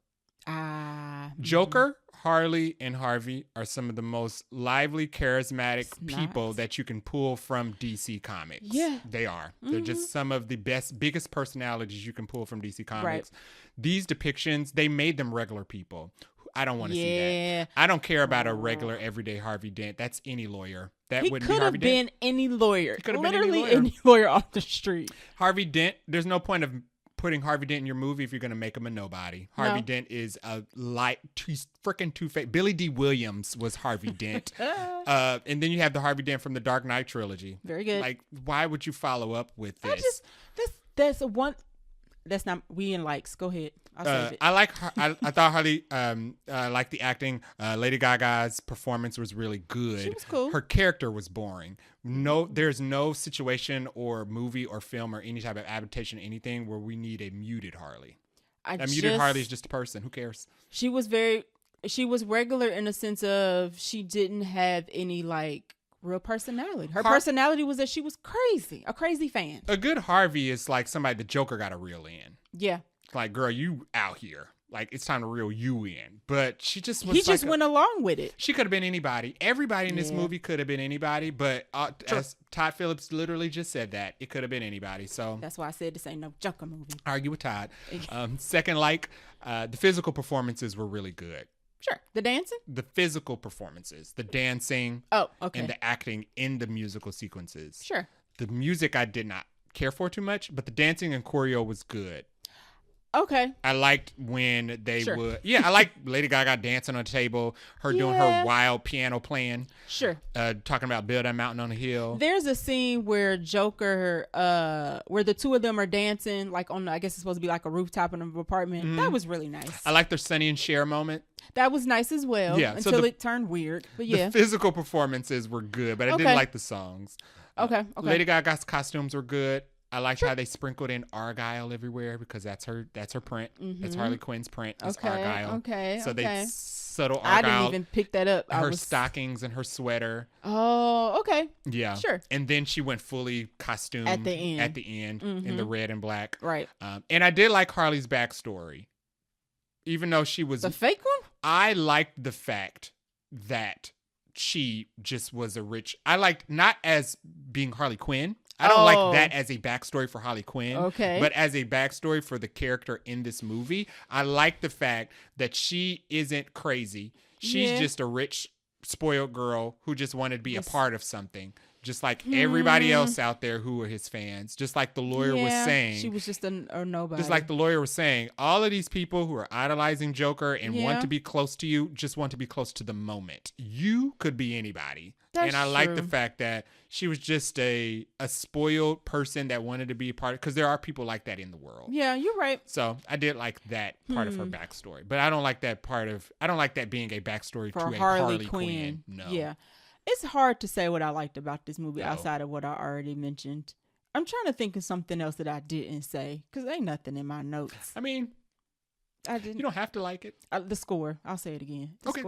Joker, Harley, and Harvey are some of the most lively, charismatic people that you can pull from DC Comics. Yeah. They are. They're just some of the biggest personalities you can pull from DC Comics. Right. These depictions, they made them regular people. I don't want to see that. I don't care about a regular, everyday Harvey Dent. That's any lawyer. That wouldn't be Harvey Dent. He could have been any lawyer. Literally any lawyer off the street. Harvey Dent, there's no point of putting Harvey Dent in your movie if you're going to make him a nobody. Harvey Dent is a freaking two-faced. Billy D. Williams was Harvey Dent. And then you have the Harvey Dent from the Dark Knight trilogy. Very good. Like, why would you follow up with this? That's not, we in likes. Go ahead. I'll save it. I thought Harley, liked the acting. Lady Gaga's performance was really good. She was cool. Her character was boring. There's no situation or movie or film or any type of adaptation, anything where we need a muted Harley. Muted Harley is just a person. Who cares? She was regular in the sense of she didn't have any real personality. Her personality was that she was crazy, a crazy fan. A good Harvey is like somebody the Joker got to reel in. Yeah. Like, girl, you out here. Like, it's time to reel you in. But she just was. He just went along with it. She could have been anybody. Everybody in this movie could have been anybody. But as Todd Phillips literally just said that, it could have been anybody. So that's why I said this ain't no Joker movie. Argue with Todd. Second, the physical performances were really good. Sure. The dancing? The physical performances. The dancing. Oh, okay. And the acting in the musical sequences. Sure. The music I did not care for too much, but the dancing and choreo was good. Okay. I liked when they Sure. would. Yeah, I like Lady Gaga dancing on the table, her doing her wild piano playing. Sure. Talking about building a mountain on a hill. There's a scene where Joker, where the two of them are dancing, like on, I guess it's supposed to be like a rooftop in an apartment. Mm-hmm. That was really nice. I like their Sonny and Cher moment. That was nice as well. Yeah. Until it turned weird. But yeah. The physical performances were good, but I didn't like the songs. Okay. Lady Gaga's costumes were good. I liked how they sprinkled in Argyle everywhere because that's her print. Mm-hmm. That's Harley Quinn's print. It's Argyle. Okay. So they subtle Argyle. I didn't even pick that up. Her stockings and her sweater. Oh, okay. Yeah. Sure. And then she went fully costume at the end mm-hmm. in the red and black. Right. And I did like Harley's backstory. Even though she was the fake one? I liked the fact that she just was a rich. I liked not as being Harley Quinn. I don't like that as a backstory for Harley Quinn. Okay. But as a backstory for the character in this movie, I like the fact that she isn't crazy. She's just a rich, spoiled girl who just wanted to be a part of something. Just like everybody else out there who were his fans. Just like the lawyer was saying. She was just a nobody. Just like the lawyer was saying, all of these people who are idolizing Joker and want to be close to you just want to be close to the moment. You could be anybody. And I like the fact that she was just a spoiled person that wanted to be a part of, because there are people like that in the world. Yeah, you're right. So I did like that part of her backstory. But I don't like that being a backstory for to a Harley Quinn. No. Yeah. It's hard to say what I liked about this movie outside of what I already mentioned. I'm trying to think of something else that I didn't say because ain't nothing in my notes. I mean, I didn't. You don't have to like it. The score. I'll say it again. Okay.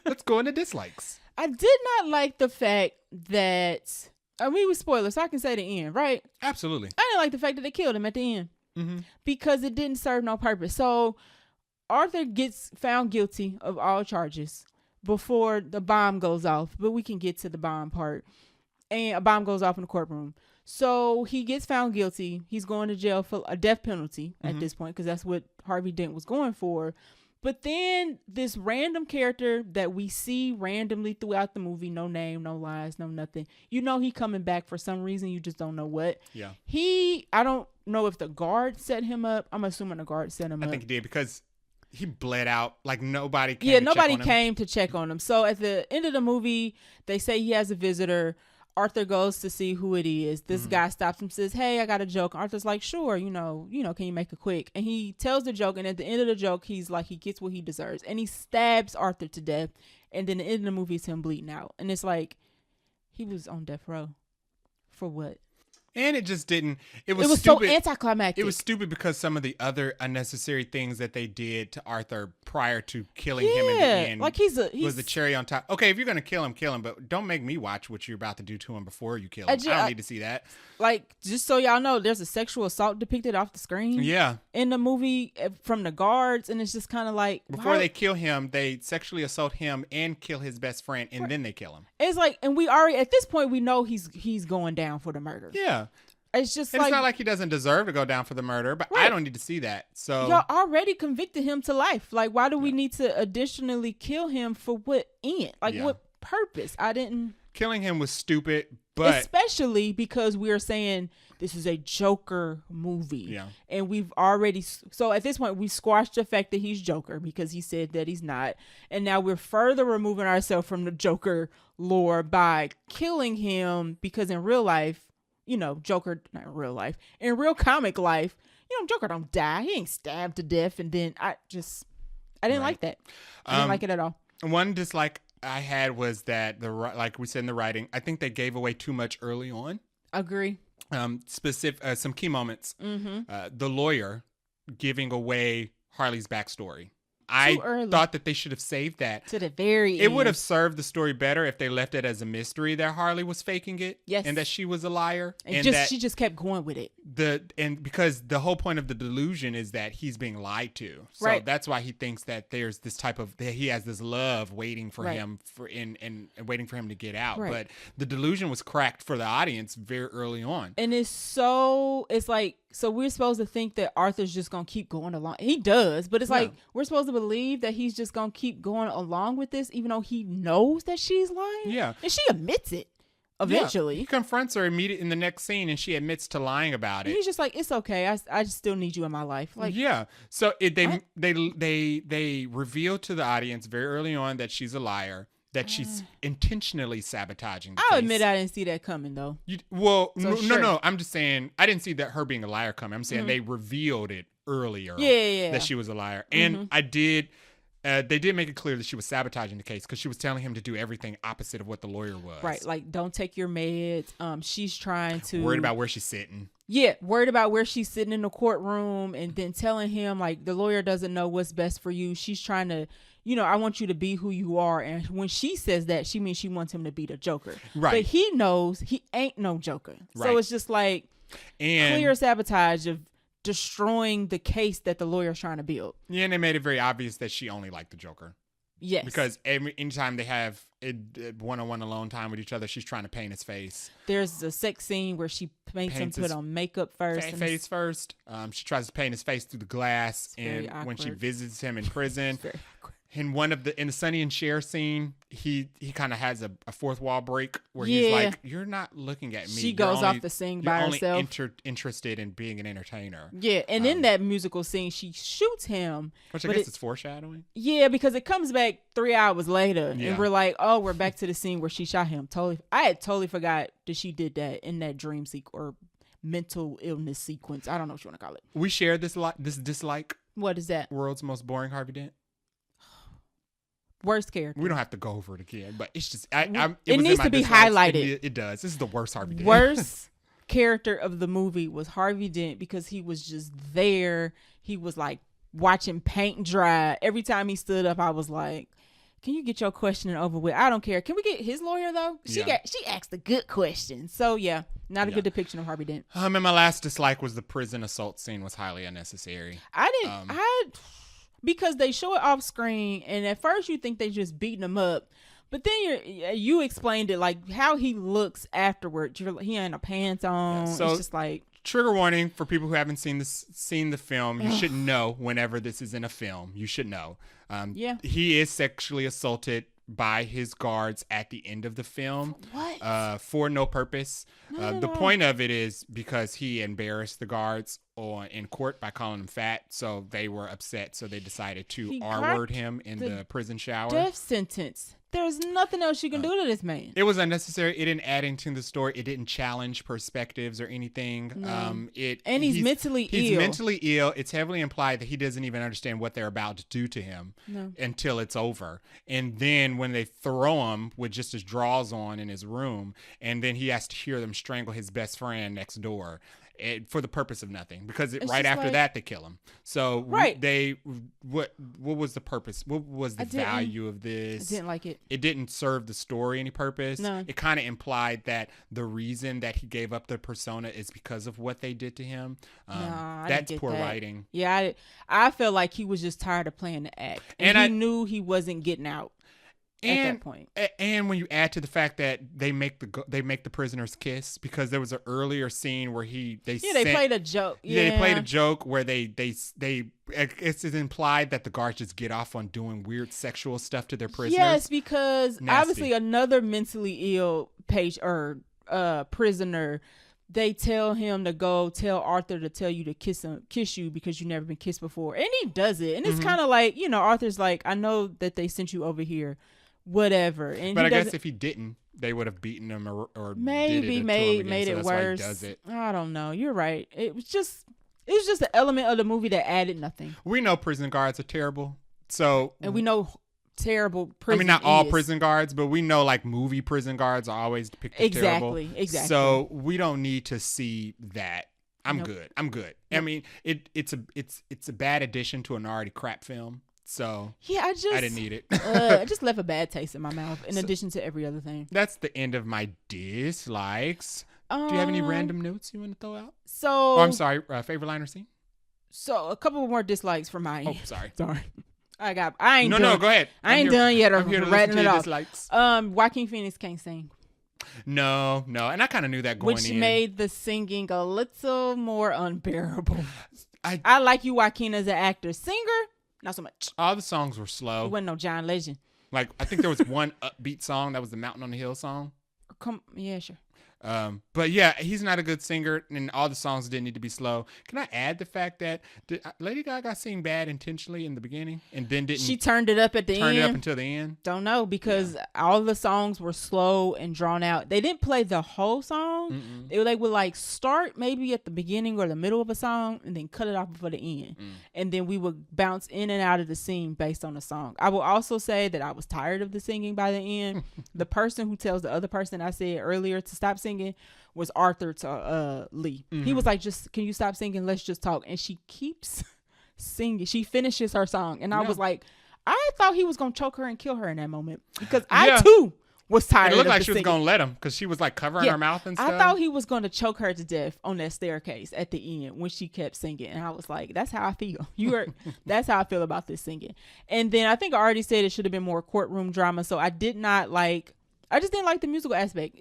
Let's go into dislikes. I did not like the fact that, we were spoilers, so I can say the end, right? Absolutely. I didn't like the fact that they killed him at the end because it didn't serve no purpose. So Arthur gets found guilty of all charges before the bomb goes off, but we can get to the bomb part. And a bomb goes off in the courtroom. So he gets found guilty. He's going to jail for a death penalty at this point because that's what Harvey Dent was going for. But then this random character that we see randomly throughout the movie, no name, no lines, no nothing. You know he coming back for some reason. You just don't know what. Yeah. I don't know if the guard set him up. I'm assuming the guard set him up. I think he did because he bled out. Like nobody came to check on him. So at the end of the movie, they say he has a visitor. Arthur goes to see who it is. This guy stops him and says, "Hey, I got a joke." Arthur's like, "Sure, you know, can you make it quick?" And he tells the joke, and at the end of the joke, he's like, he gets what he deserves. And he stabs Arthur to death. And then the end of the movie is him bleeding out. And it's like, he was on death row. For what? And it just didn't. It was stupid. so anticlimactic. It was stupid because some of the other unnecessary things that they did to Arthur prior to killing him in the end, like was the cherry on top. Okay, if you're gonna kill him, but don't make me watch what you're about to do to him before you kill him. I don't need to see that. Like, just so y'all know, there's a sexual assault depicted off the screen. Yeah. In the movie from the guards, and it's just kind of like before they kill him, they sexually assault him and kill his best friend, and then they kill him. It's like, and we already at this point we know he's going down for the murder. Yeah. It's just it's not like he doesn't deserve to go down for the murder, but I don't need to see that. So y'all already convicted him to life. Like, why do we need to additionally kill him for what end? Like, what purpose? I didn't. Killing him was stupid, but especially because we are saying this is a Joker movie. Yeah. And we've already, so at this point we squashed the fact that he's Joker because he said that he's not. And now we're further removing ourselves from the Joker lore by killing him because in real life, Joker, not in real life, in real comic life, Joker don't die. He ain't stabbed to death. And then I didn't like that. I didn't like it at all. One dislike I had was that like we said in the writing, I think they gave away too much early on. Agree. Some key moments. The lawyer giving away Harley's backstory. I thought that they should have saved that to the very end. It would have served the story better if they left it as a mystery that Harley was faking it, yes, and that she was a liar, and she just kept going with it. Because the whole point of the delusion is that he's being lied to, so that's why he thinks that there's this type of he has this love waiting for him and waiting for him to get out. But the delusion was cracked for the audience very early on, and it's like. So we're supposed to think that Arthur's just going to keep going along. He does, but it's like we're supposed to believe that he's just going to keep going along with this even though he knows that she's lying. Yeah. And she admits it. eventually. He confronts her immediately in the next scene, and she admits to lying about it. He's just like, it's okay. I just still need you in my life. Like, yeah. So they reveal to the audience very early on that she's a liar, that she's intentionally sabotaging the I'll case. admit I didn't see that coming though. No. I'm just saying I didn't see that her being a liar coming. I'm saying they revealed it earlier that she was a liar, and I did. They did make it clear that she was sabotaging the case because she was telling him to do everything opposite of what the lawyer was. Right, like don't take your meds. She's trying to worried about where she's sitting. Yeah, worried about where she's sitting in the courtroom, and then telling him like the lawyer doesn't know what's best for you. She's trying to, I want you to be who you are. And when she says that, she means she wants him to be the Joker. Right. But he knows he ain't no Joker. Right. So it's just like clear sabotage of destroying the case that the lawyer's trying to build. Yeah, and they made it very obvious that she only liked the Joker. Yes. Because anytime they have one-on-one alone time with each other, she's trying to paint his face. There's a sex scene where she makes him put on makeup first. Face first. She tries to paint his face through the glass. And when she visits him in prison, very awkward. In the Sonny and Cher scene, he kind of has a fourth wall break where he's like, "You're not looking at me." She goes off to sing by herself. Only interested in being an entertainer. Yeah, and in that musical scene, she shoots him. Which I guess is foreshadowing. Yeah, because it comes back 3 hours later, and we're like, "Oh, we're back to the scene where she shot him." I had totally forgot that she did that in that dream or mental illness sequence. I don't know what you want to call it. We share this dislike. What is that? World's most boring Harvey Dent. Worst character. We don't have to go over it again, but it's just it needs to be highlighted. It does. This is the worst Harvey Dent. Worst character of the movie was Harvey Dent because he was just there. He was like watching paint dry. Every time he stood up, I was like, "Can you get your questioning over with? I don't care. Can we get his lawyer though? She asked a good question." So yeah, not a good depiction of Harvey Dent. And my last dislike was the prison assault scene was highly unnecessary. Because they show it off screen, and at first you think they just beating him up, but then you explained it like how he looks afterward. He ain't no pants on. Yeah, so it's just like trigger warning for people who haven't seen the film. You should know whenever this is in a film. You should know. He is sexually assaulted by his guards at the end of the film. What? For no purpose. The point of it is because he embarrassed the guards in court by calling him fat, so they were upset, so they decided to R-word him in the prison shower. Death sentence. There's nothing else you can do to this man. It was unnecessary. It didn't add anything to the story. It didn't challenge perspectives or anything. No. He's mentally ill. He's mentally ill. It's heavily implied that he doesn't even understand what they're about to do to him until it's over. And then when they throw him with just his drawers on in his room, and then he has to hear them strangle his best friend next door. For the purpose of nothing, because right after that they kill him. So what was the purpose? What was the value of this? I didn't like it. It didn't serve the story any purpose. No. It kind of implied that the reason that he gave up the persona is because of what they did to him. That's poor writing. Yeah, I felt like he was just tired of playing the act, and he knew he wasn't getting out. At that point. And when you add to the fact that they make the prisoners kiss, because there was an earlier scene where they played a joke. Yeah, they played a joke where it's implied that the guards just get off on doing weird sexual stuff to their prisoners. Yes, because obviously another mentally ill prisoner, they tell him to go tell Arthur to tell you to kiss you because you've never been kissed before, and he does it, and it's kind of like Arthur's like, I know that they sent you over here. Whatever, but I guess if he didn't, they would have beaten him or maybe made it worse. Why he does it. I don't know. You're right. It was just an element of the movie that added nothing. We know prison guards are terrible, and we know terrible prison. I mean, not all prison guards, but we know like movie prison guards are always depicted terrible. Exactly. So we don't need to see that. I'm good. Nope. I mean, it's a bad addition to an already crap film. So I didn't need it. I just left a bad taste in my mouth in addition to every other thing. That's the end of my dislikes. Do you have any random notes you want to throw out? I'm sorry. Favorite line or scene? So a couple more dislikes from my. Oh, sorry. I ain't. No, go ahead. I ain't done yet. I'm here to listen to your dislikes. Joaquin Phoenix can't sing. No, and I kind of knew that going in. Which made the singing a little more unbearable. I like you, Joaquin, as an actor. Singer, not so much. All the songs were slow. It wasn't no John Legend. Like, I think there was one upbeat song that was the Mountain on the Hill song. Yeah, sure. But yeah, he's not a good singer, and all the songs didn't need to be slow. Can I add the fact that Lady Gaga sing bad intentionally in the beginning, and then didn't she turned it up at the end? Turned it up until the end. Don't know, because all the songs were slow and drawn out. They didn't play the whole song. They would like start maybe at the beginning or the middle of a song, and then cut it off before the end, and then we would bounce in and out of the scene based on the song. I will also say that I was tired of the singing by the end. The person who tells the other person I said earlier to stop singing was Arthur to Lee. He was like, just can you stop singing, let's just talk. And she keeps singing. She finishes her song, and I was like, I thought he was gonna choke her and kill her in that moment, because I too was tired. It looked like she was gonna let him, because she was like covering her mouth and stuff. I thought he was gonna choke her to death on that staircase at the end when she kept singing, and I was like, that's how I feel. That's how I feel about this singing. And then I think I already said it should have been more courtroom drama, so I just didn't like the musical aspect.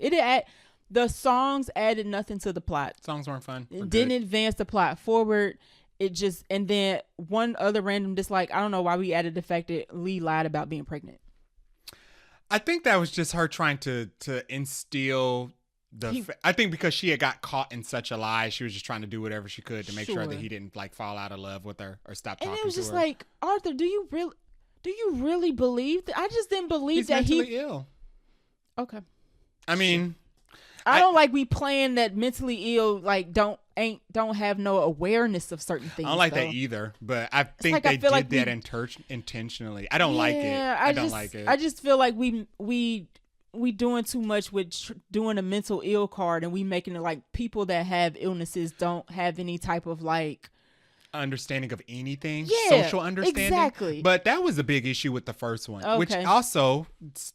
The songs added nothing to the plot. Songs weren't fun. It didn't advance the plot forward. And then one other random dislike, I don't know why we added the fact that Lee lied about being pregnant. I think that was just her trying to instill I think because she had got caught in such a lie, she was just trying to do whatever she could to make sure that he didn't like fall out of love with her or stop talking to her. And it was just like, Arthur, do you really believe that? I just didn't believe that he's mentally ill. Okay. I mean, I don't like we playing that mentally ill, like don't have no awareness of certain things. I don't like that either, but I think they did that intentionally. I don't like it. I don't like it. I just feel like we doing too much with doing a mental ill card, and we making it like people that have illnesses don't have any type of like understanding of anything, social understanding. Exactly. But that was a big issue with the first one, which also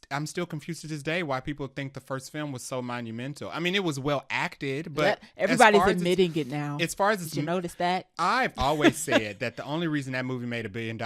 I'm still confused to this day why people think the first film was so monumental. I mean, it was well acted, but everybody's admitting it now. As far as did you notice that? I've always said that the only reason that movie made $1 billion,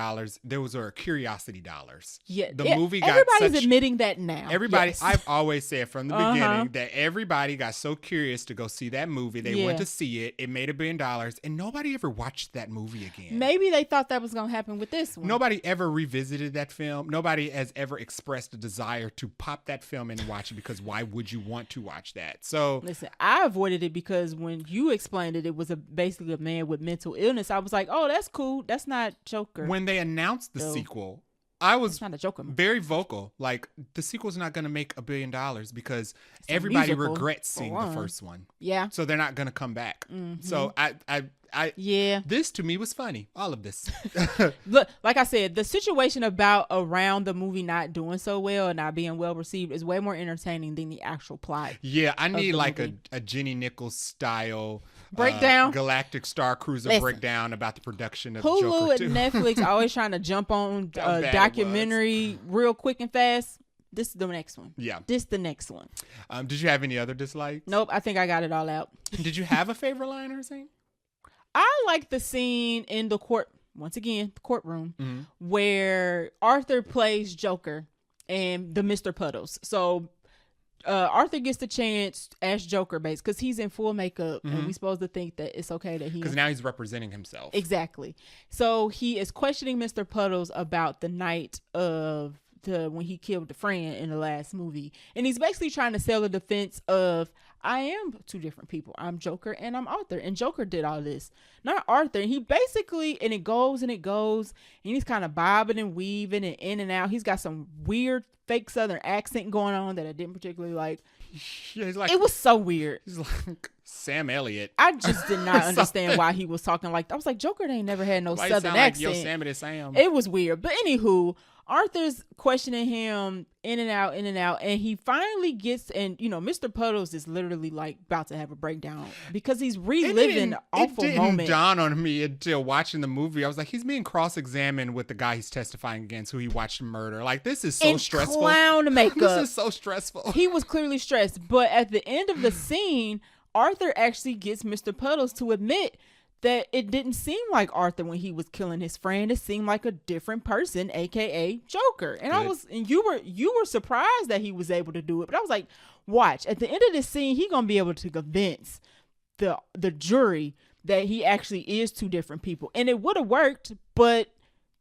there was curiosity dollars. Yeah, the movie got everybody's admitting that now. Everybody, I've always said from the beginning that everybody got so curious to go see that movie. They went to see it. It made $1 billion, and nobody ever watched that movie again. Maybe they thought that was going to happen with this one. Nobody ever revisited that film. Nobody has ever expressed a desire to pop that film in and watch it, because why would you want to watch that? So listen, I avoided it because when you explained it was basically a man with mental illness. I was like, oh, that's cool. That's not Joker. When they announced the sequel, I was not a Joker movie. Very vocal. Like, the sequel's not going to make $1 billion because everybody regrets seeing the first one. Yeah. So they're not going to come back. So this to me was funny. All of this. Look, like I said, the situation around the movie not doing so well and not being well received is way more entertaining than the actual plot. Yeah, I need like a Jenny Nichols style breakdown, Galactic Star Cruiser breakdown about the production of Joker 2. Hulu and Netflix always trying to jump on documentary real quick and fast. This is the next one. Yeah. This is the next one. Did you have any other dislikes? Nope, I think I got it all out. Did you have a favorite line or scene? I like the scene in the courtroom, where Arthur plays Joker and the Mr. Puddles. So Arthur gets the chance as Joker base because he's in full makeup, and we supposed to think that it's okay that because now he's representing himself. Exactly. So he is questioning Mr. Puddles about the night of when he killed the friend in the last movie, and he's basically trying to sell the defense of, I am two different people. I'm Joker and I'm Arthur, and Joker did all this, not Arthur. And he basically, and it goes, and he's kind of bobbing and weaving and in and out. He's got some weird fake Southern accent going on that I didn't particularly like. Yeah, he's like, it was so weird. He's like Sam Elliott. I just did not understand why he was talking like that. I was like, Joker ain't never had no Southern accent. Like Yosemite Sam. It was weird. But anywho, Arthur's questioning him in and out, and he finally gets, and Mr. Puddles is literally like about to have a breakdown because he's reliving awful moments. It didn't dawn on me until watching the movie. I was like, he's being cross-examined with the guy he's testifying against, who he watched murder. Like, this is so stressful. Clown makeup. This is so stressful. He was clearly stressed, but at the end of the scene, Arthur actually gets Mr. Puddles to admit that it didn't seem like Arthur when he was killing his friend. It seemed like a different person, aka Joker. And you were surprised that he was able to do it. But I was like, watch, at the end of this scene, he gonna be able to convince the jury that he actually is two different people. And it would have worked, but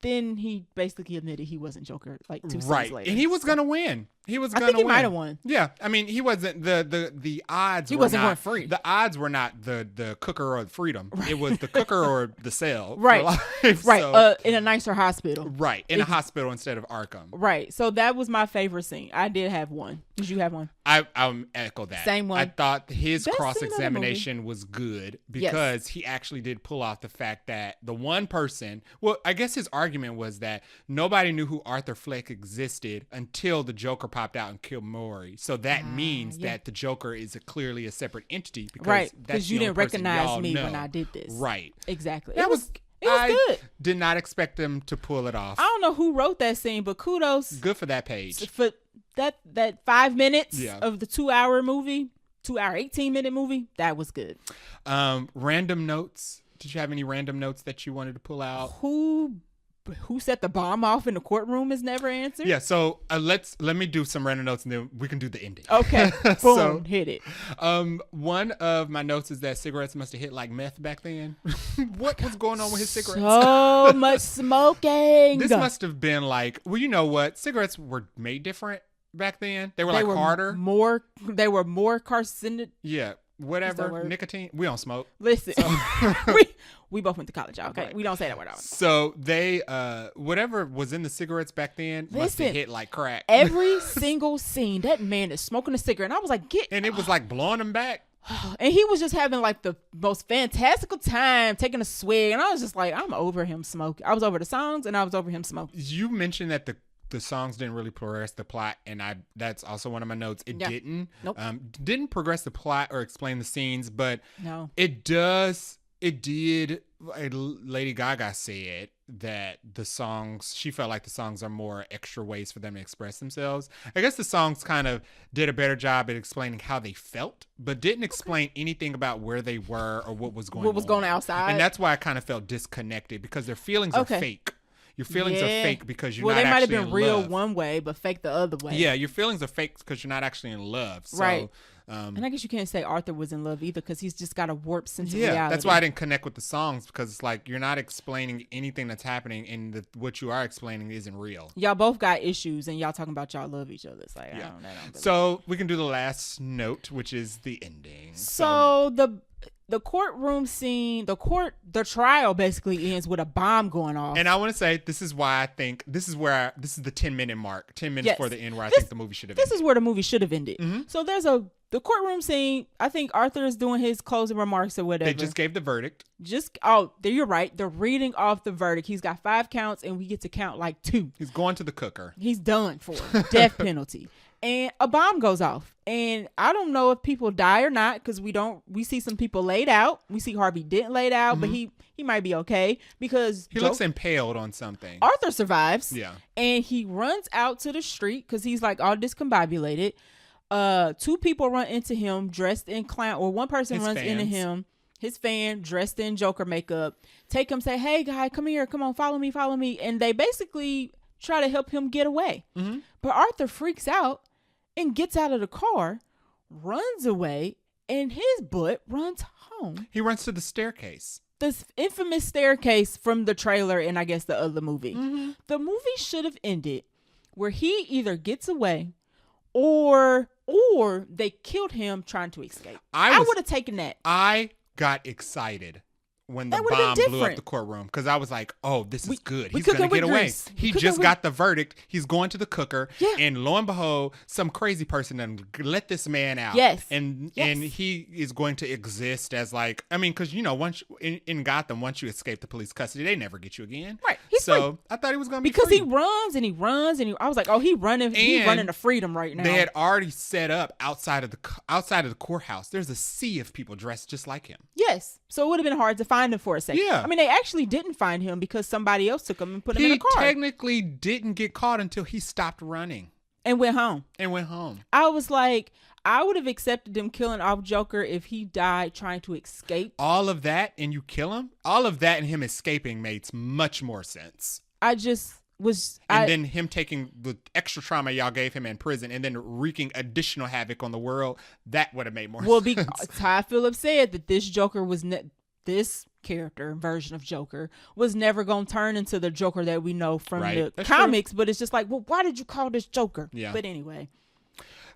then he basically admitted he wasn't Joker like 2 seconds later. And he was gonna win. He was I gonna think he win. might have won. Yeah, I mean, he wasn't the odds. He were wasn't not, going free. The odds were not the cooker or the freedom. Right. It was the cooker or the cell. Right. Life. Right. So, In a nicer hospital. right. In a hospital instead of Arkham. Right. So that was my favorite scene. I did have one. Did you have one? I echo that. Same one. I thought his Best cross-examination was good because he actually did pull off the fact that the one person, well, I guess his argument was that nobody knew who Arthur Fleck existed until the Joker popped out and killed Maury. So that means that the Joker is clearly a separate entity because you didn't recognize me when I did this. Right. Exactly. It was good. Did not expect them to pull it off. I don't know who wrote that scene, but kudos. Good for that page. For that 5 minutes Yeah. of the 2-hour movie, 2-hour 18-minute movie, that was good. Random notes. Did you have any random notes that you wanted to pull out? Who set the bomb off in the courtroom is never answered. Yeah, so let me do some random notes and then we can do the ending. Okay, boom, So, hit it. One of my notes is that cigarettes must have hit like meth back then. What was going on with his cigarettes? So much smoking. This must have been like, well, you know what? Cigarettes were made different back then. They were harder. They were more carcinogenic. Yeah, whatever. Nicotine. We don't smoke. Listen, we both went to college, y'all. Okay, Right. we don't say that word out. So they, whatever was in the cigarettes back then must have hit like crack. Every single scene, that man is smoking a cigarette, and I was like, And it was like blowing them back. And he was just having like the most fantastical time taking a swig, and I was just like, I'm over him smoking. I was over the songs, and I was over him smoking. You mentioned that the songs didn't really progress the plot, and that's also one of my notes. It didn't. Nope. Didn't progress the plot or explain the scenes, but No. it does. It did. Lady Gaga said that the songs, she felt like the songs are more extra ways for them to express themselves. I guess the songs kind of did a better job at explaining how they felt, but didn't explain anything about where they were or what was going on. What was going outside. And that's why I kind of felt disconnected, because their feelings are fake. Your feelings are fake because you're not actually in love. Well, they might have been real one way, but fake the other way. Yeah, your feelings are fake because you're not actually in love. So, right. And I guess you can't say Arthur was in love either, because he's just got a warped sense of reality. That's why I didn't connect with the songs, because it's like you're not explaining anything that's happening, and what you are explaining isn't real. Y'all both got issues, and y'all talking about y'all love each other. It's like, yeah. I don't So we can do the last note, which is the ending. So the courtroom scene, the trial basically ends with a bomb going off. And I want to say, this is why I think this is the 10-minute mark, 10 minutes before the end, where I think the movie should have ended. This is where the movie should have ended. Mm-hmm. So there's the courtroom scene. I think Arthur is doing his closing remarks or whatever. They just gave the verdict. You're right. They're reading off the verdict. He's got 5 counts, and we get to count like 2. He's going to the cooker. He's done for death penalty. And a bomb goes off. And I don't know if people die or not, because we see some people laid out. We see Harvey Dent laid out, but he might be okay, because he looks impaled on something. Arthur survives. Yeah. And he runs out to the street because he's like all discombobulated. 2 people run into him dressed in clown, or one person runs into him, his fan dressed in Joker makeup, take him, say, hey guy, come here, come on, follow me. And they basically try to help him get away. Mm-hmm. But Arthur freaks out and gets out of the car, runs away, and his butt runs home. He runs to the staircase. This infamous staircase from the trailer and I guess the other movie. Mm-hmm. The movie should have ended where he either gets away or they killed him trying to escape. I would have taken that. I got excited when the bomb blew up the courtroom, because I was like, oh, this is good. He's going to get away. He just got the verdict. He's going to the cooker. Yeah. And lo and behold, some crazy person done let this man out. Yes. And he is going to exist as like, I mean, because, once in Gotham, once you escape the police custody, they never get you again. Right. He's free. I thought he was going to be because free. he runs and he runs and I was like, oh, he's running to freedom right now. They had already set up outside of the courthouse. There's a sea of people dressed just like him. Yes. So it would have been hard to find him for a second. Yeah. I mean, they actually didn't find him because somebody else took him and put him in a car. He technically didn't get caught until he stopped running. And went home. I was like, I would have accepted them killing off Joker if he died trying to escape. All of that and you kill him? All of that and him escaping made much more sense. Then him taking the extra trauma y'all gave him in prison and then wreaking additional havoc on the world, that would have made more sense. Well, Ty Phillips said that this Joker was this character version of Joker was never going to turn into the Joker that we know from the That's comics. true. But it's just like, well, why did you call this Joker? Yeah. But anyway,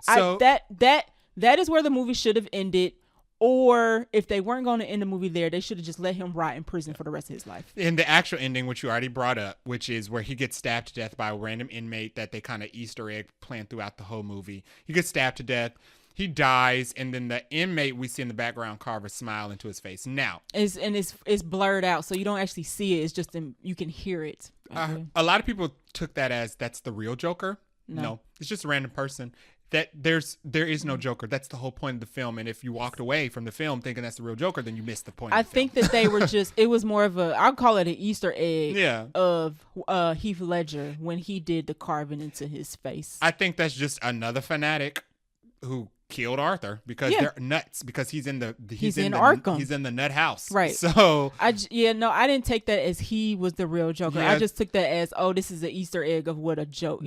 So that is where the movie should have ended. Or if they weren't going to end the movie there, they should have just let him rot in prison for the rest of his life. in the actual ending, which you already brought up, which is where he gets stabbed to death by a random inmate that they kind of Easter egg plan throughout the whole movie. He gets stabbed to death. He dies, and then the inmate we see in the background carve a smile into his face. Now, It's blurred out, so you don't actually see it. It's just you can hear it. a lot of people took that as that's the real Joker. No. No, it's just a random person. That there is no Joker. That's the whole point of the film. And if you walked away from the film thinking that's the real Joker, then you missed the point. I of the film. think that they were it was more of I'll call it an Easter egg Yeah. of Heath Ledger when he did the carving into his face. I think that's just another fanatic who killed Arthur because they're nuts because he's in Arkham. He's in the nut house. Right. So I didn't take that as he was the real Joker. Yeah. I just took that as, this is an Easter egg of what a joke,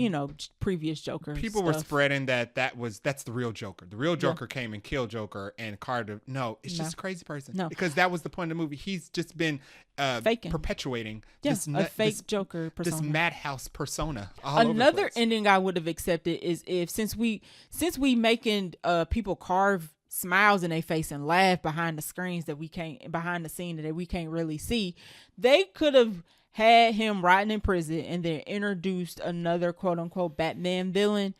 previous Joker. people were spreading that's the real Joker. The real Joker came and killed Joker and Carter. No, it's just a crazy person. No. Because that was the point of the movie. He's just been faking, perpetuating a fake Joker persona. This madhouse persona. All over the Another place. ending I would have accepted is if since we making people carve smiles in their face and laugh behind the screens behind the scene that we can't really see, they could have had him rotting in prison and then introduced another quote unquote Batman villain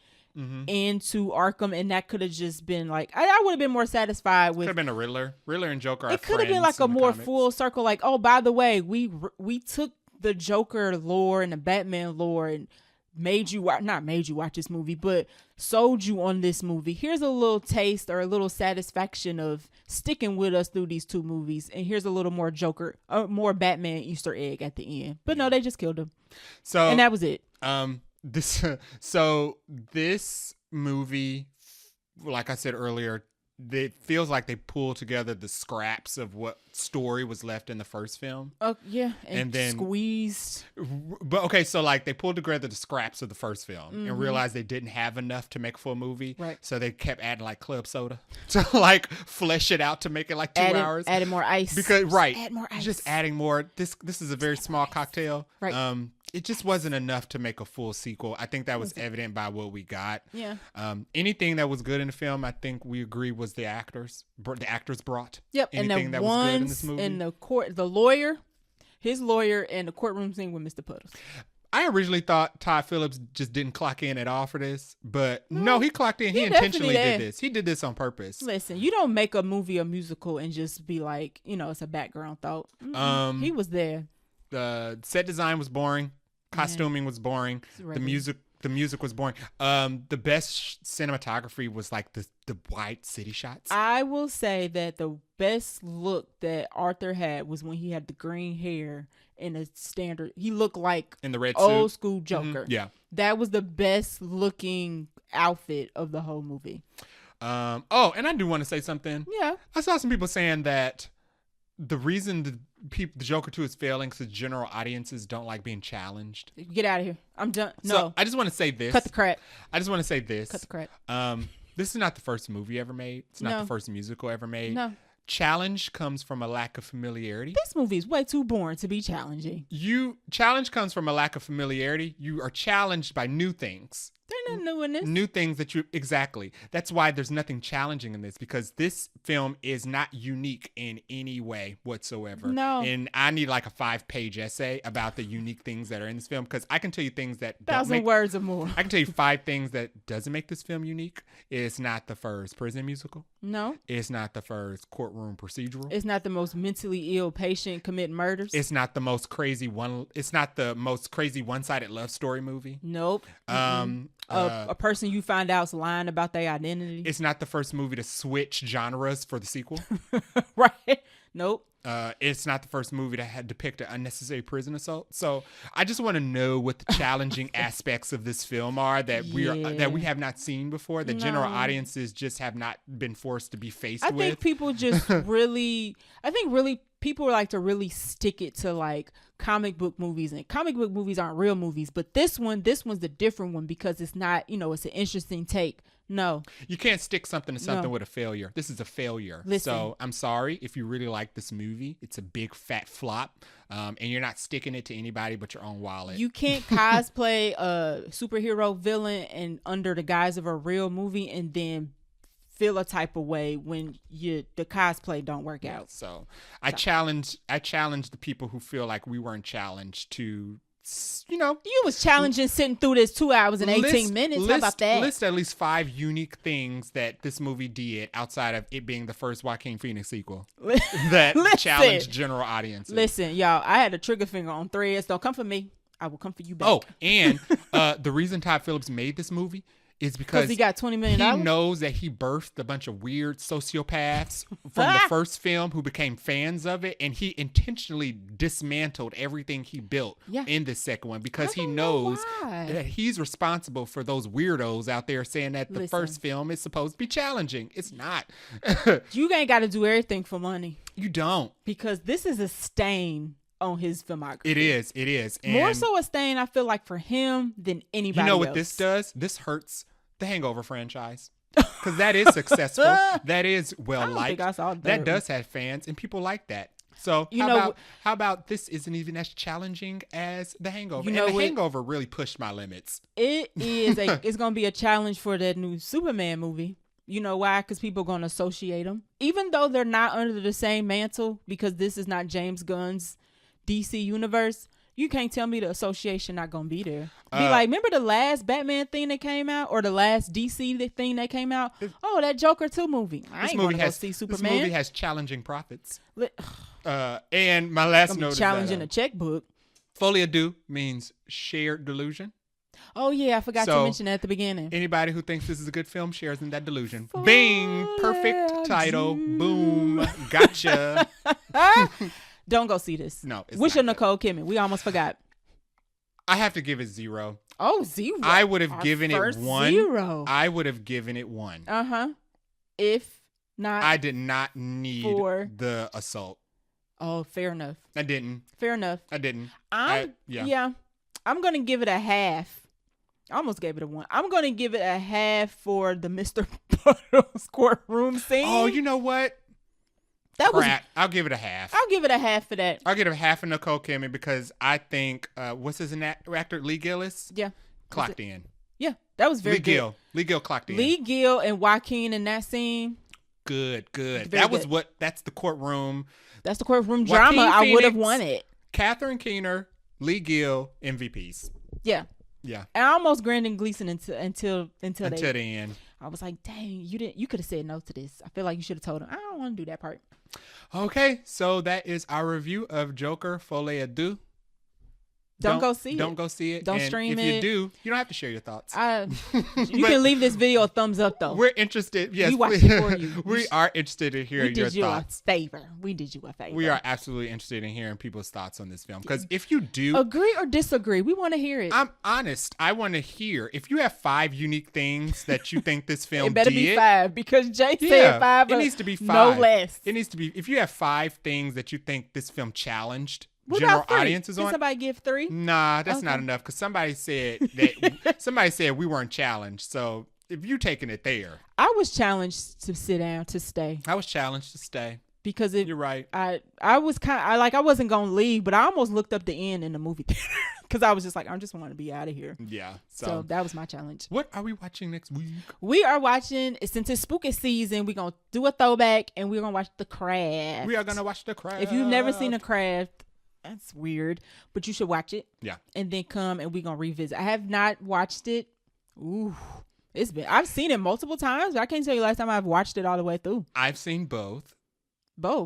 into Arkham, and that could have just been like I would have been more satisfied with. Could have been a Riddler and Joker. It could have been like a more full circle. Like, oh, by the way, we took the Joker lore and the Batman lore and not made you watch this movie, but sold you on this movie. Here's a little taste or a little satisfaction of sticking with us through these two movies, and here's a little more Joker, more Batman Easter egg at the end. But no, they just killed him. So and that was it. This movie, like I said earlier, it feels like they pulled together the scraps of what story was left in the first film. Yeah, and then squeezed. But okay, so like they pulled together the scraps of the first film and realized they didn't have enough to make a full movie. Right. So they kept adding like club soda to like flesh it out to make it like 2 hours. Added more ice. Because add more ice. Just adding more. This is a very small cocktail. Right. It just wasn't enough to make a full sequel. I think that was evident by what we got. Yeah. Anything that was good in the film, I think we agree was the actors. The actors brought. Yep. Anything and the that was good in this movie. in the court, the lawyer, his lawyer, and the courtroom scene with Mr. Puddles. I originally thought Todd Phillips just didn't clock in at all for this, but no, he clocked in. He intentionally did this. He did this on purpose. Listen, you don't make a movie, a musical, and just be like, it's a background thought. He was there. The set design was boring. Costuming was boring. The music was boring. The best cinematography was like the wide city shots. I will say that the best look that Arthur had was when he had the green hair in a standard. He looked like in the red old suit. School Joker. Mm-hmm. Yeah, that was the best looking outfit of the whole movie. And I do want to say something. Yeah, I saw some people saying that the reason the Joker 2 is failing because general audiences don't like being challenged. Get out of here. I'm done. No. So I just want to say this. Cut the crap. I just want to say this. Cut the crap. This is not the first movie ever made. It's not the first musical ever made. No. Challenge comes from a lack of familiarity. This movie is way too boring to be challenging. Challenge comes from a lack of familiarity. You are challenged by new things. They're not new in this. New things exactly. That's why there's nothing challenging in this, because this film is not unique in any way whatsoever. No. And I need like a 5-page essay about the unique things that are in this film, because I can tell you things that 1,000 words or more. I can tell you 5 things that doesn't make this film unique. It's not the first prison musical. No. It's not the first courtroom procedural. It's not the most mentally ill patient commit murders. It's not the most crazy one-sided love story movie. Nope. A person you find out's lying about their identity. It's not the first movie to switch genres for the sequel. Right. Nope. It's not the first movie that had depicted unnecessary prison assault. So I just want to know what the challenging aspects of this film are that we have not seen before, that general audiences just have not been forced to be faced with. I think people just really people like to really stick it to like comic book movies, and comic book movies aren't real movies. But this one's the different one because it's not, you know, it's an interesting take. No, you can't stick something to something with a failure. This is a failure. Listen. So I'm sorry if you really like this movie. It's a big fat flop, and you're not sticking it to anybody but your own wallet. You can't cosplay a superhero villain and under the guise of a real movie and then feel a type of way when the cosplay don't work out. So I challenge the people who feel like we weren't challenged to, you know, you was challenging sitting through this 2 hours and 18 minutes. How about that? List at least 5 unique things that this movie did outside of it being the first Joaquin Phoenix sequel that challenged general audiences. Listen, y'all, I had a trigger finger on Threads. Don't come for me. I will come for you back. Oh, and the reason Todd Phillips made this movie is because he got $20 million. He knows that he birthed a bunch of weird sociopaths from the first film who became fans of it, and he intentionally dismantled everything he built in the second one because he knows that he's responsible for those weirdos out there saying that the first film is supposed to be challenging. It's not. You ain't got to do everything for money. You don't. Because this is a stain on his filmography. It is. And more so a stain, I feel like, for him than anybody else. You know what this does? This hurts the Hangover franchise. Because that is successful. That is well liked. That does have fans, and people like that. So how about this isn't even as challenging as The Hangover? And The Hangover really pushed my limits. It is. It's going to be a challenge for that new Superman movie. You know why? Because people are going to associate them. Even though they're not under the same mantle, because this is not James Gunn's DC universe, you can't tell me the association not gonna be there. Be like, remember the last Batman thing that came out, or the last DC thing that came out? Oh, that Joker 2 movie. I ain't gonna go see Superman. This movie has challenging profits. And my last note is challenging a checkbook. Folie Deux means shared delusion. Oh yeah, I forgot to mention that at the beginning. Anybody who thinks this is a good film shares in that delusion. Bing, perfect title. Boom, gotcha. Don't go see this. No. Wish of Nicole Kidman. We almost forgot. I have to give it 0. Oh, 0. I would have given it 1. 0. I would have given it 1. If not, I did not need the assault. Oh, fair enough. I didn't. Fair enough. I didn't. Yeah. I'm gonna give it a half. I almost gave it a 1. I'm gonna give it a half for the Mr. Puddles courtroom scene. Oh, you know what? I'll give it a half. I'll give it a half for that. I'll give it a half of Nicole Kidman because I think what's his actor? Lee Gillis? Yeah. Clocked in. Yeah. That was very good. Lee Gill clocked in. Lee Gill and Joaquin in that scene. Good. That's the courtroom. That's the courtroom drama I would have wanted. Catherine Keener, Lee Gill, MVPs. Yeah. Yeah. And I almost Brandon Gleeson until the end. I was like, dang, you could have said no to this. I feel like you should have told him, I don't want to do that part. Okay, so that is our review of Joker Folie Deux. Don't go see it. Don't go see it. Don't and stream it. If you do, you don't have to share your thoughts. You can leave this video a thumbs up, though. We're interested. Yes, we watched it for you. We are interested in hearing your thoughts. We did you a favor. We are absolutely interested in hearing people's thoughts on this film. Because if you do agree or disagree, we want to hear it. I'm honest. I want to hear if you have 5 unique things that you think this film it better did. Be 5 because Jay said 5. It needs to be 5. No less. It needs to be. If you have 5 things that you think this film challenged. What general about 3? audiences on. Did somebody give 3? Nah, that's not enough because somebody said we weren't challenged. So if you taking it there, I was challenged to sit down to stay. I was challenged to stay because you're right. I was I wasn't gonna leave, but I almost looked up the end in the movie theater because I was just like, I just want to be out of here. Yeah. So that was my challenge. What are we watching next week? We are watching, since it's spooky season, we're gonna do a throwback and we're gonna watch The Craft. We are gonna watch The Craft. If you've never seen The Craft, that's weird, but you should watch it. Yeah. And then come and we're going to revisit. I have not watched it. Ooh. I've seen it multiple times, but I can't tell you last time I've watched it all the way through. I've seen both.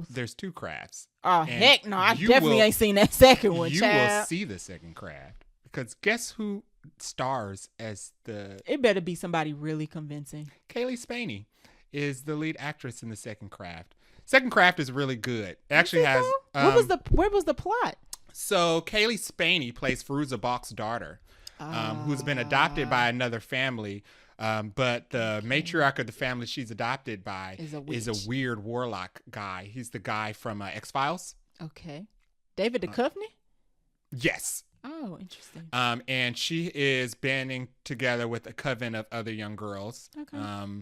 There's 2 crafts. Oh, heck no. I definitely ain't seen that second one, You will see the second craft. Because guess who stars as the... It better be somebody really convincing. Kaylee Spaney is the lead actress in the second craft. Second Craft is really good. It actually has. Where was the plot? So Kaylee Spaney plays Fairuza Balk's daughter, who's been adopted by another family. But the matriarch of the family she's adopted by is a weird warlock guy. He's the guy from X-Files. Okay. David Duchovny? Yes. Oh, interesting. And she is banding together with a coven of other young girls. Okay.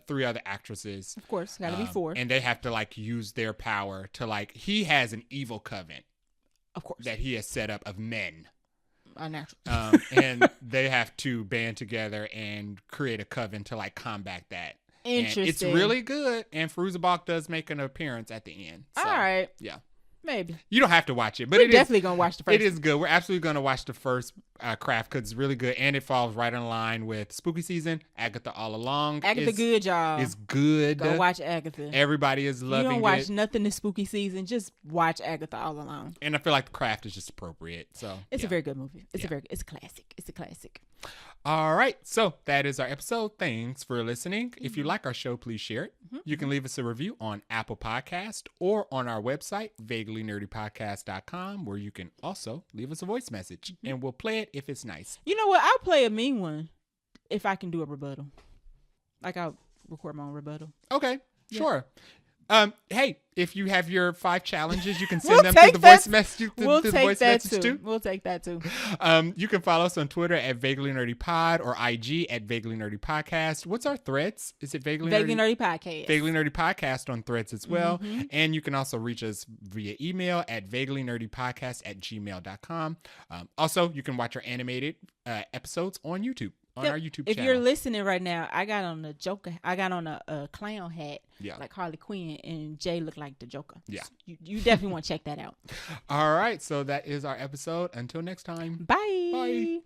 3 other actresses. Of course, gotta be 4. And they have to like use their power to like. He has an evil coven. Of course. That he has set up of men. Unnatural. And they have to band together and create a coven to like combat that. Interesting. And it's really good. And Fairuza Balk does make an appearance at the end. So, all right. Yeah. Maybe. You don't have to watch it, but we're definitely going to watch the first. It is good. We're absolutely going to watch the first craft because it's really good. And it falls right in line with spooky season. Agatha All Along. Agatha good, y'all. It's good. Go watch Agatha. Everybody is loving it. You don't watch nothing this spooky season. Just watch Agatha All Along. And I feel like the craft is just appropriate. So it's a very good movie. It's a classic. It's a classic. All right. So that is our episode. Thanks for listening. If you like our show, please share it. You can leave us a review on Apple Podcast or on our website, vaguelynerdypodcast.com, where you can also leave us a voice message and we'll play it if it's nice. You know what? I'll play a mean one if I can do a rebuttal. Like I'll record my own rebuttal. Okay. Sure. Hey, if you have your 5 challenges, you can send we'll them through the voice message. We'll take that too. We'll take that too. You can follow us on Twitter at Vaguely Nerdy Pod or IG at Vaguely Nerdy Podcast. What's our threads? Is it Vaguely Nerdy Podcast? Vaguely Nerdy Podcast on threads as well. And you can also reach us via email at vaguelynerdypodcast@gmail.com. Also, you can watch our animated episodes on YouTube. On our YouTube channel. If you're listening right now, I got on a Joker. I got on a clown hat, like Harley Quinn, and Jay looked like the Joker. Yeah, so you definitely want to check that out. All right, so that is our episode. Until next time. Bye. Bye.